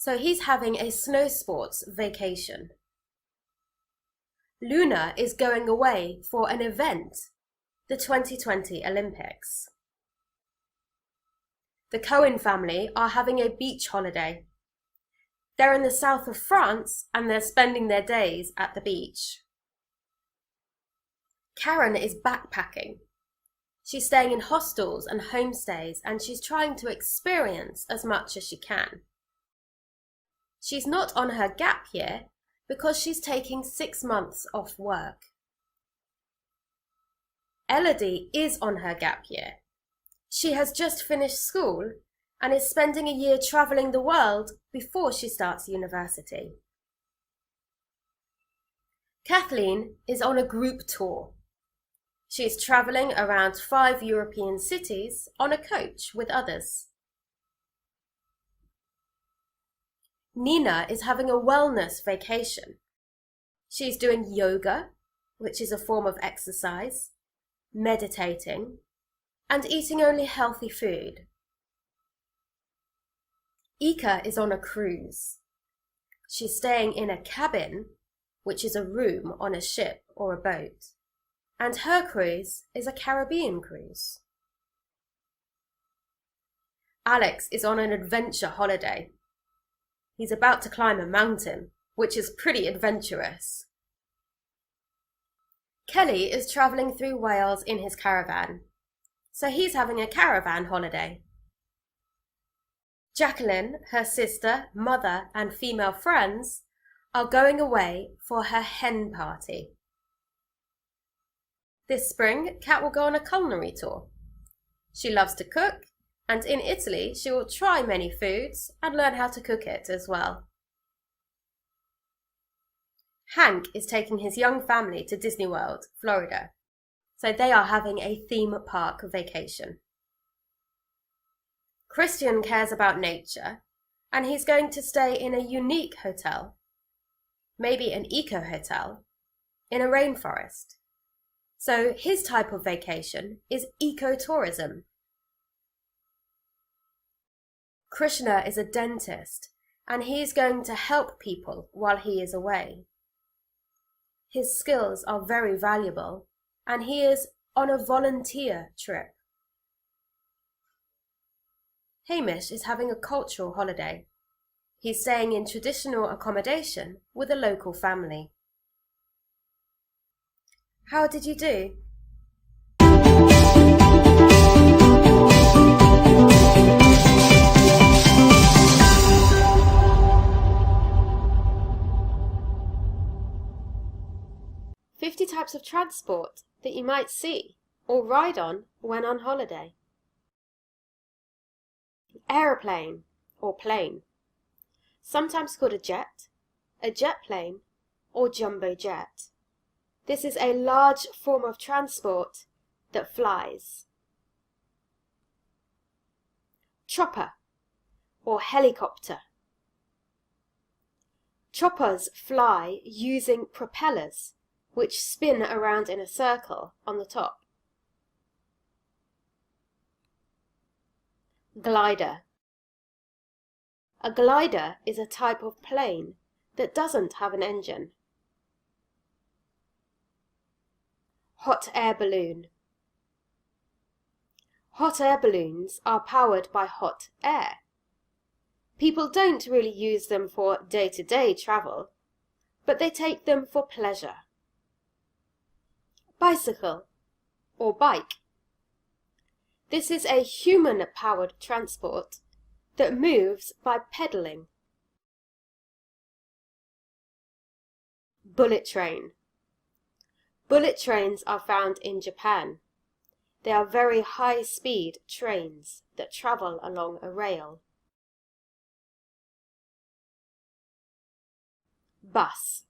Speaker 1: so he's having a snow sports vacation. Luna is going away for an event, the 2020 Olympics. The Cohen family are having a beach holiday. They're in the south of France and they're spending their days at the beach. Karen is backpacking. She's staying in hostels and homestays and she's trying to experience as much as she can. She's not on her gap year because she's taking 6 months off work. Elodie is on her gap year. She has just finished school and is spending a year travelling the world before she starts university. Kathleen is on a group tour. She is travelling around 5 European cities on a coach with others. Nina is having a wellness vacation. She's doing yoga, which is a form of exercise, meditating, and eating only healthy food. Ika is on a cruise. She's staying in a cabin, which is a room on a ship or a boat, and her cruise is a Caribbean cruise. Alex is on an adventure holiday. He's about to climb a mountain, which is pretty adventurous. Kelly is travelling through Wales in his caravan, so he's having a caravan holiday. Jacqueline, her sister, mother, and female friends are going away for her hen party. This spring, Kat will go on a culinary tour. She loves to cook, and in Italy she will try many foods and learn how to cook it as well. Hank is taking his young family to Disney World, Florida, so they are having a theme park vacation. Christian cares about nature, and he's going to stay in a unique hotel, maybe an eco-hotel, in a rainforest. So his type of vacation is ecotourism. Krishna is a dentist, and he is going to help people while he is away. His skills are very valuable, and he is on a volunteer trip. Hamish is having a cultural holiday. He's staying in traditional accommodation with a local family. How did you do? Types of transport that you might see or ride on when on holiday. Aeroplane. or plane, sometimes called a jet plane, or jumbo jet. This is a large form of transport that flies. Chopper or helicopter. Choppers fly using propellers which spin around in a circle on the top. Glider. A glider is a type of plane that doesn't have an engine. Hot air balloon. Hot air balloons are powered by hot air. People don't really use them for day-to-day travel, but they take them for pleasure. Bicycle or bike. This is a human-powered transport that moves by pedaling. Bullet train. Bullet trains are found in Japan. They are very high-speed trains that travel along a rail. Bus.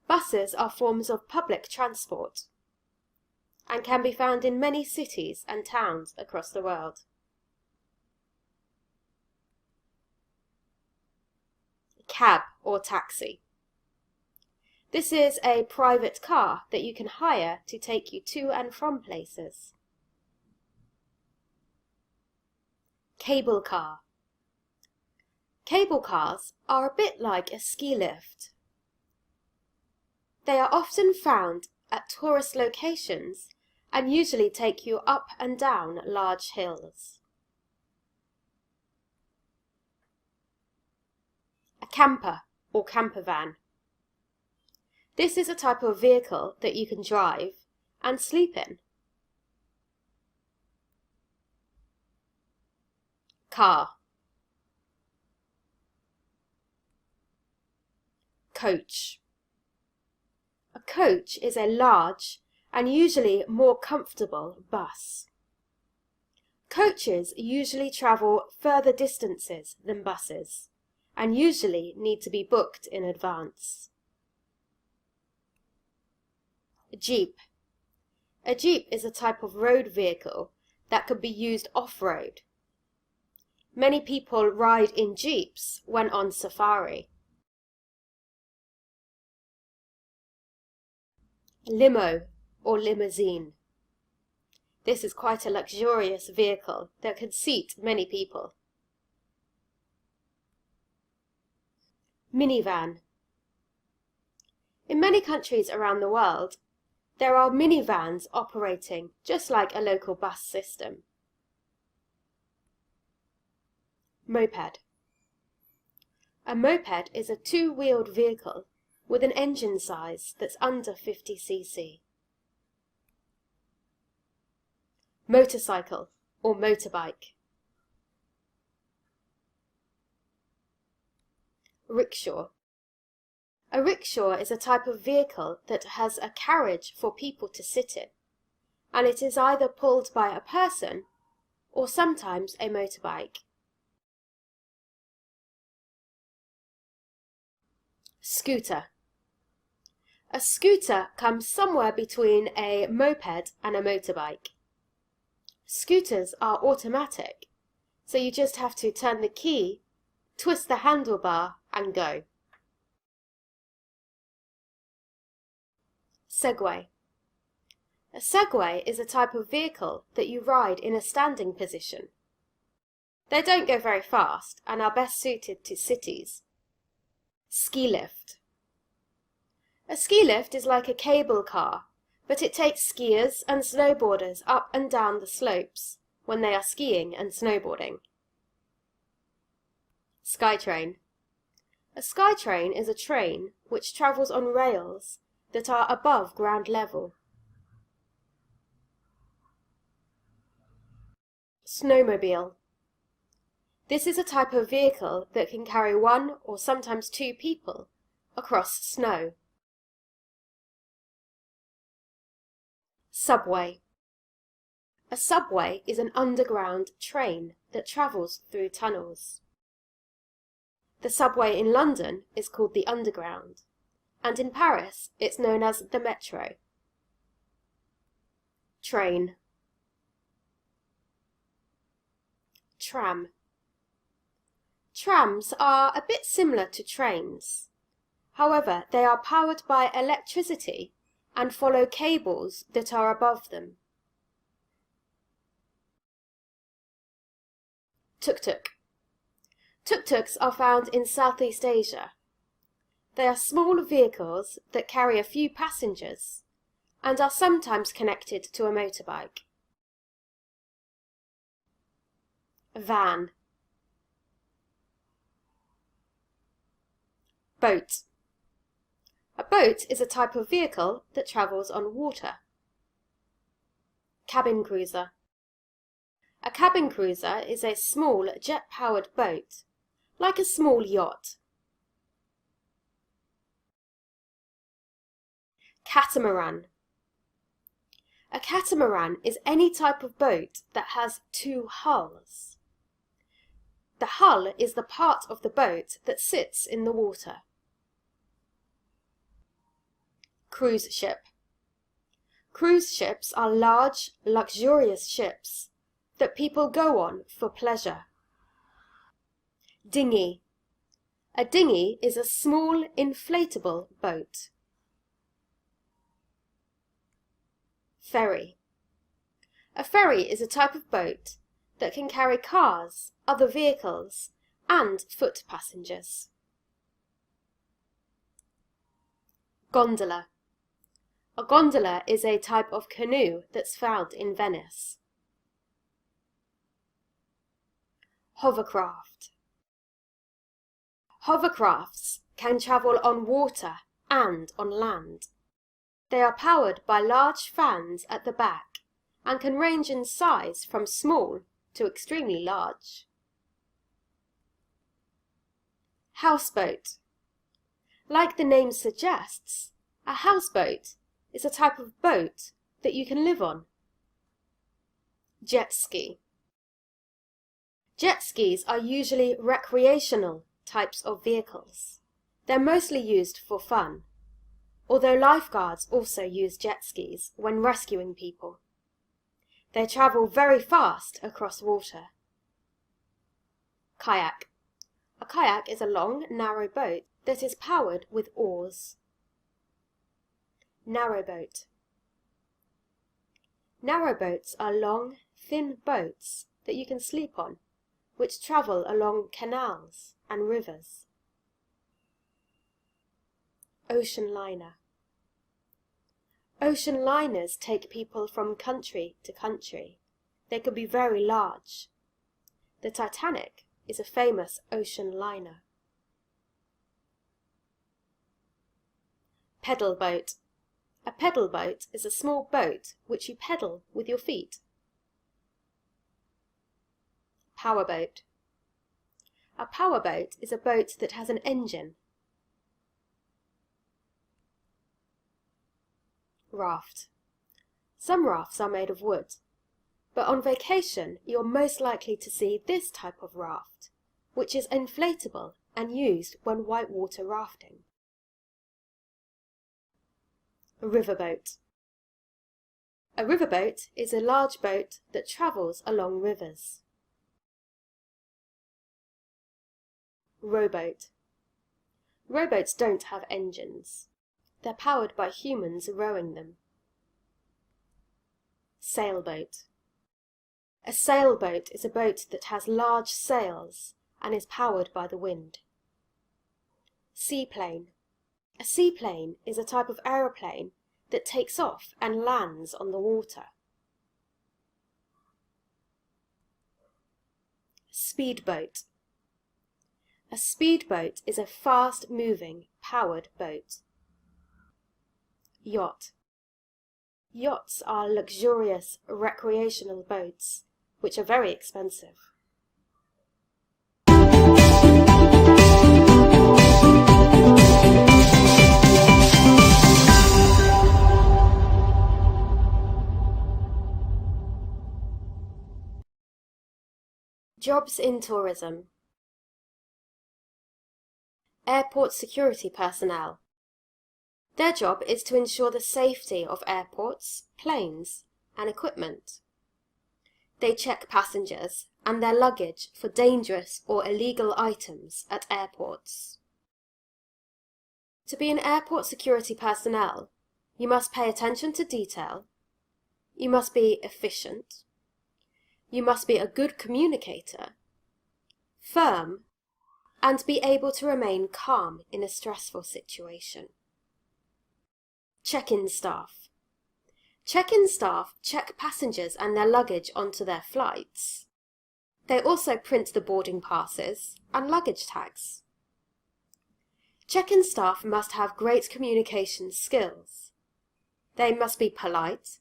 Speaker 1: Buses are forms of public transport and can be found in many cities and towns across the world. Cab or taxi. This is a private car that you can hire to take you to and from places. Cable car. Cable cars are a bit like a ski lift. They are often found at tourist locations and usually take you up and down large hills. A camper or camper van. This is a type of vehicle that you can drive and sleep in. Car. Coach. A coach is a large and usually more comfortable bus. Coaches usually travel further distances than buses and usually need to be booked in advance. Jeep. A jeep is a type of road vehicle that can be used off-road. Many people ride in jeeps when on safari. Limo or limousine. This is quite a luxurious vehicle that can seat many people. Minivan. In many countries around the world, there are minivans operating just like a local bus system. Moped. A moped is a two-wheeled vehicle with an engine size that's under 50 cc. Motorcycle or motorbike. Rickshaw. A rickshaw is a type of vehicle that has a carriage for people to sit in, and it is either pulled by a person or sometimes a motorbike. Scooter. A scooter comes somewhere between a moped and a motorbike. Scooters are automatic, so you just have to turn the key, twist the handlebar and go. Segway. A Segway is a type of vehicle that you ride in a standing position. They don't go very fast and are best suited to cities. Ski lift. A ski lift is like a cable car, but it takes skiers and snowboarders up and down the slopes when they are skiing and snowboarding. Skytrain. A skytrain is a train which travels on rails that are above ground level. Snowmobile. This is a type of vehicle that can carry one or sometimes two people across snow. Subway. A subway is an underground train that travels through tunnels. The subway in London is called the Underground, and in Paris it's known as the Metro. Train. Tram. Trams are a bit similar to trains. However, they are powered by electricity and follow cables that are above them. Tuk-tuk. Tuk-tuks are found in Southeast Asia. They are small vehicles that carry a few passengers and are sometimes connected to a motorbike. Van. Boat. A boat is a type of vehicle that travels on water. Cabin cruiser. A cabin cruiser is a small jet-powered boat, like a small yacht. Catamaran. A catamaran is any type of boat that has two hulls. The hull is the part of the boat that sits in the water. Cruise ship. Cruise ships are large, luxurious ships that people go on for pleasure. Dinghy. A dinghy is a small, inflatable boat. Ferry. A ferry is a type of boat that can carry cars, other vehicles, and foot passengers. Gondola. A gondola is a type of canoe that's found in Venice. Hovercraft. Hovercrafts can travel on water and on land. They are powered by large fans at the back and can range in size from small to extremely large. Houseboat. Like the name suggests, a houseboat is a type of boat that you can live on. Jet ski. Jet skis are usually recreational types of vehicles. They're mostly used for fun, although lifeguards also use jet skis when rescuing people. They travel very fast across water. Kayak. A kayak is a long, narrow boat that is powered with oars. Narrowboat. Narrowboats are long, thin boats that you can sleep on, which travel along canals and rivers. Ocean liner. Ocean liners take people from country to country. They could be very large. The Titanic is a famous ocean liner. Pedal boat. A pedal boat is a small boat which you pedal with your feet. Powerboat. A powerboat is a boat that has an engine. Raft. Some rafts are made of wood, but on vacation you're most likely to see this type of raft, which is inflatable and used when whitewater rafting. A riverboat. A riverboat is a large boat that travels along rivers. Rowboat. Rowboats don't have engines. They're powered by humans rowing them. Sailboat. A sailboat is a boat that has large sails and is powered by the wind. Seaplane. A seaplane is a type of aeroplane that takes off and lands on the water. Speedboat. A speedboat is a fast-moving, powered boat. Yacht. Yachts are luxurious, recreational boats, which are very expensive. Jobs in tourism. Airport security personnel. Their job is to ensure the safety of airports, planes, and equipment. They check passengers and their luggage for dangerous or illegal items at airports. To be an airport security personnel, you must pay attention to detail, you must be efficient, you must be a good communicator, firm, and be able to remain calm in a stressful situation. Check-in staff. Check-in staff check passengers and their luggage onto their flights. They also print the boarding passes and luggage tags. Check-in staff must have great communication skills. They must be polite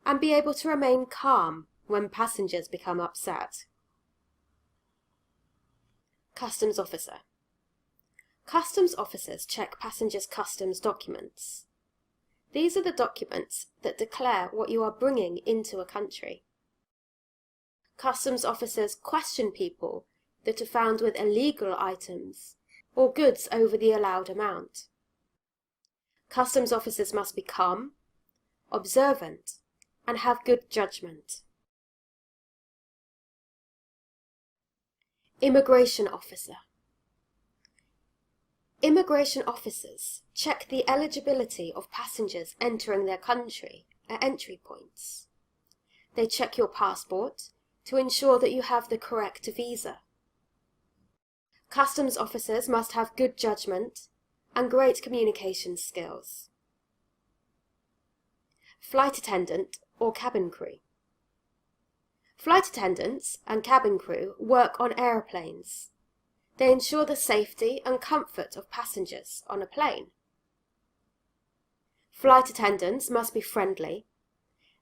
Speaker 1: and be able to remain calm when passengers become upset. Customs officer. Customs officers check passengers' customs documents. These are the documents that declare what you are bringing into a country. Customs officers question people that are found with illegal items or goods over the allowed amount. Customs officers must be calm, observant, and have good judgment. Immigration officer. Immigration officers check the eligibility of passengers entering their country at entry points. They check your passport to ensure that you have the correct visa. Customs officers must have good judgment and great communication skills. Flight attendant or cabin crew. Flight attendants and cabin crew work on aeroplanes. They ensure the safety and comfort of passengers on a plane. Flight attendants must be friendly,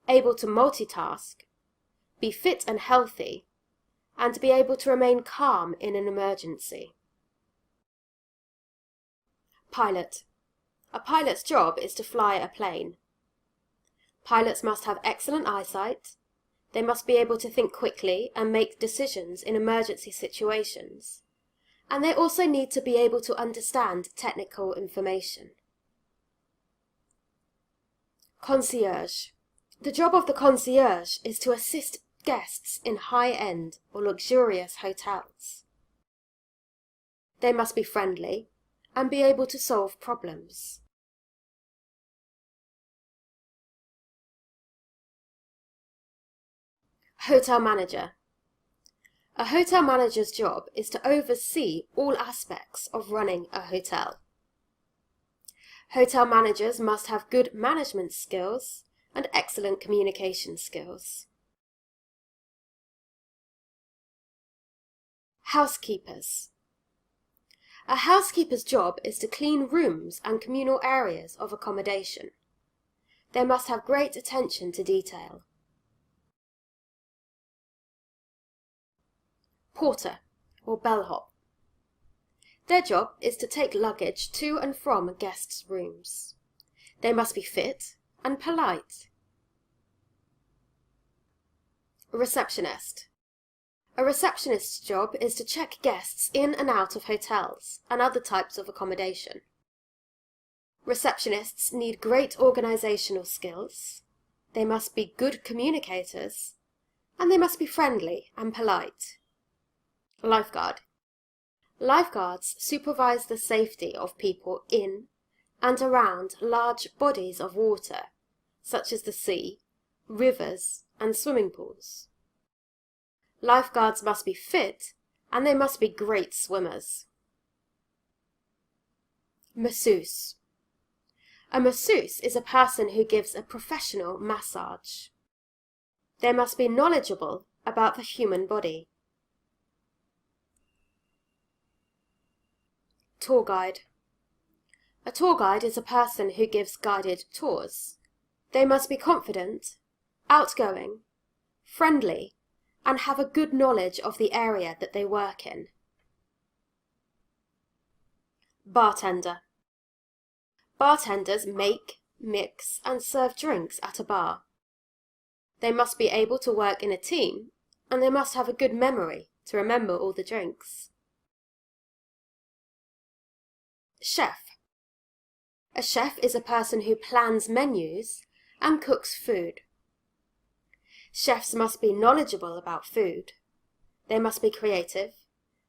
Speaker 1: able to multitask, be fit and healthy, and be able to remain calm in an emergency. Pilot. A pilot's job is to fly a plane. Pilots must have excellent eyesight. They must be able to think quickly and make decisions in emergency situations. And they also need to be able to understand technical information. Concierge. The job of the concierge is to assist guests in high-end or luxurious hotels. They must be friendly and be able to solve problems. Hotel manager. A hotel manager's job is to oversee all aspects of running a hotel. Hotel managers must have good management skills and excellent communication skills. Housekeepers. A housekeeper's job is to clean rooms and communal areas of accommodation. They must have great attention to detail. Porter or bellhop. Their job is to take luggage to and from guests' rooms. They must be fit and polite. Receptionist. A receptionist's job is to check guests in and out of hotels and other types of accommodation. Receptionists need great organizational skills. They must be good communicators, and they must be friendly and polite. Lifeguard. Lifeguards supervise the safety of people in and around large bodies of water, such as the sea, rivers, and swimming pools. Lifeguards must be fit, and they must be great swimmers. Masseuse. A masseuse is a person who gives a professional massage. They must be knowledgeable about the human body. Tour guide. A tour guide is a person who gives guided tours. They must be confident, outgoing, friendly, and have a good knowledge of the area that they work in. Bartender. Bartenders make, mix, and serve drinks at a bar. They must be able to work in a team, and they must have a good memory to remember all the drinks. Chef. A chef is a person who plans menus and cooks food. Chefs must be knowledgeable about food. They must be creative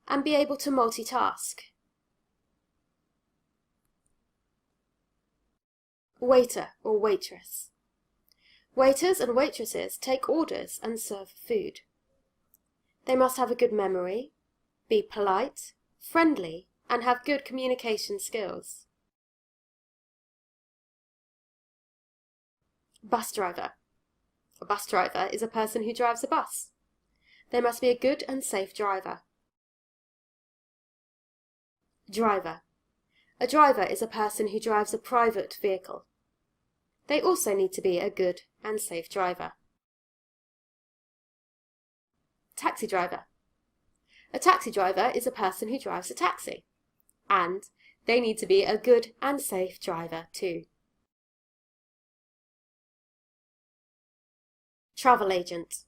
Speaker 1: and be able to multitask. Waiter or waitress. Waiters and waitresses take orders and serve food. They must have a good memory, be polite, friendly, and have good communication skills. Bus driver. A bus driver is a person who drives a bus. They must be a good and safe driver. Driver. A driver is a person who drives a private vehicle. They also need to be a good and safe driver. Taxi driver. A taxi driver is a person who drives a taxi, and they need to be a good and safe driver too. Travel agent.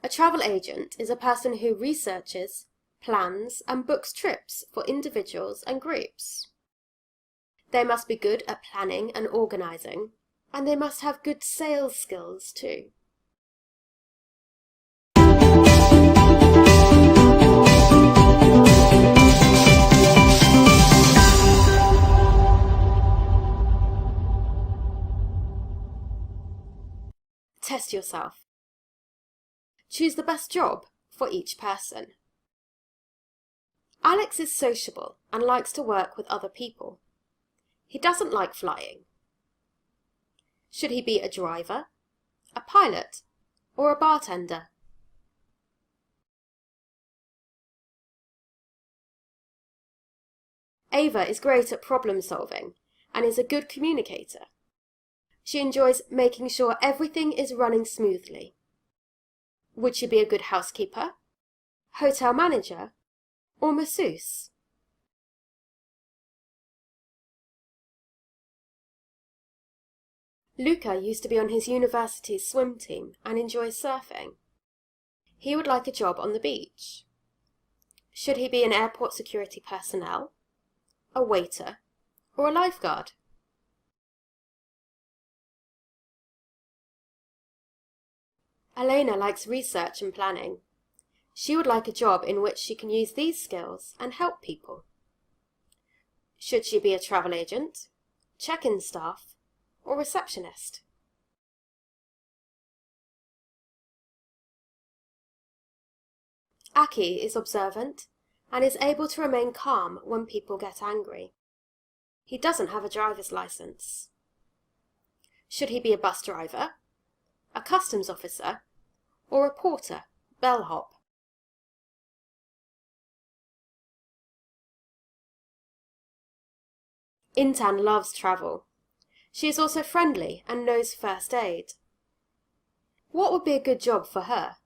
Speaker 1: A travel agent is a person who researches, plans, and books trips for individuals and groups. They must be good at planning and organising, and they must have good sales skills too. Test yourself. Choose the best job for each person. Alex is sociable and likes to work with other people. He doesn't like flying. Should he be a driver, a pilot, or a bartender? Ava is great at problem solving and is a good communicator. She enjoys making sure everything is running smoothly. Would she be a good housekeeper, hotel manager, or masseuse? Luca used to be on his university's swim team and enjoys surfing. He would like a job on the beach. Should he be an airport security personnel, a waiter, or a lifeguard? Elena likes research and planning. She would like a job in which she can use these skills and help people. Should she be a travel agent, check-in staff, or receptionist? Aki is observant and is able to remain calm when people get angry. He doesn't have a driver's license. Should he be a bus driver, a customs officer, or a porter, bellhop? Intan loves travel. She is also friendly and knows first aid. What would be a good job for her?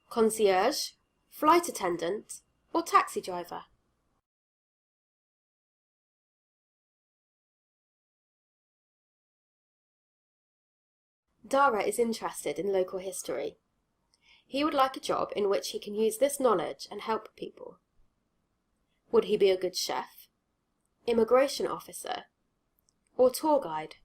Speaker 1: Concierge, flight attendant, or taxi driver? Dara is interested in local history. He would like a job in which he can use this knowledge and help people. Would he be a good chef, immigration officer, or tour guide?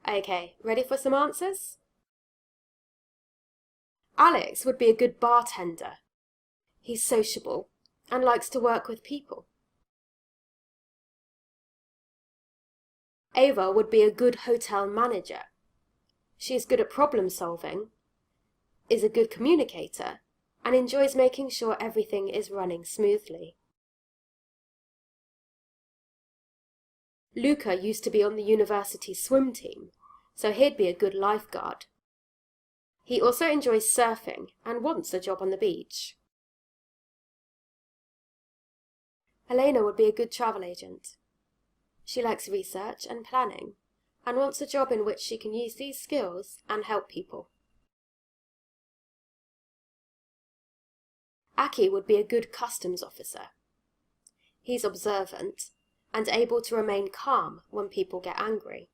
Speaker 1: Okay, ready for some answers? Alex would be a good bartender. He's sociable and likes to work with people. Ava would be a good hotel manager. She is good at problem solving, is a good communicator, and enjoys making sure everything is running smoothly. Luca used to be on the university swim team, so he'd be a good lifeguard. He also enjoys surfing and wants a job on the beach. Elena would be a good travel agent. She likes research and planning and wants a job in which she can use these skills and help people. Aki would be a good customs officer. He's observant and able to remain calm when people get angry.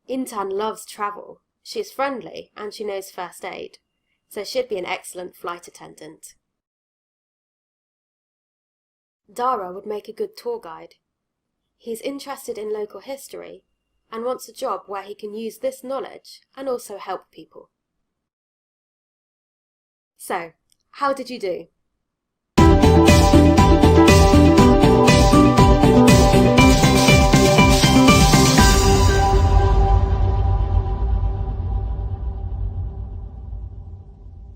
Speaker 1: Intan loves travel. She's friendly and she knows first aid, so she'd be an excellent flight attendant. Dara would make a good tour guide. He's interested in local history and wants a job where he can use this knowledge and also help people. So, how did you do?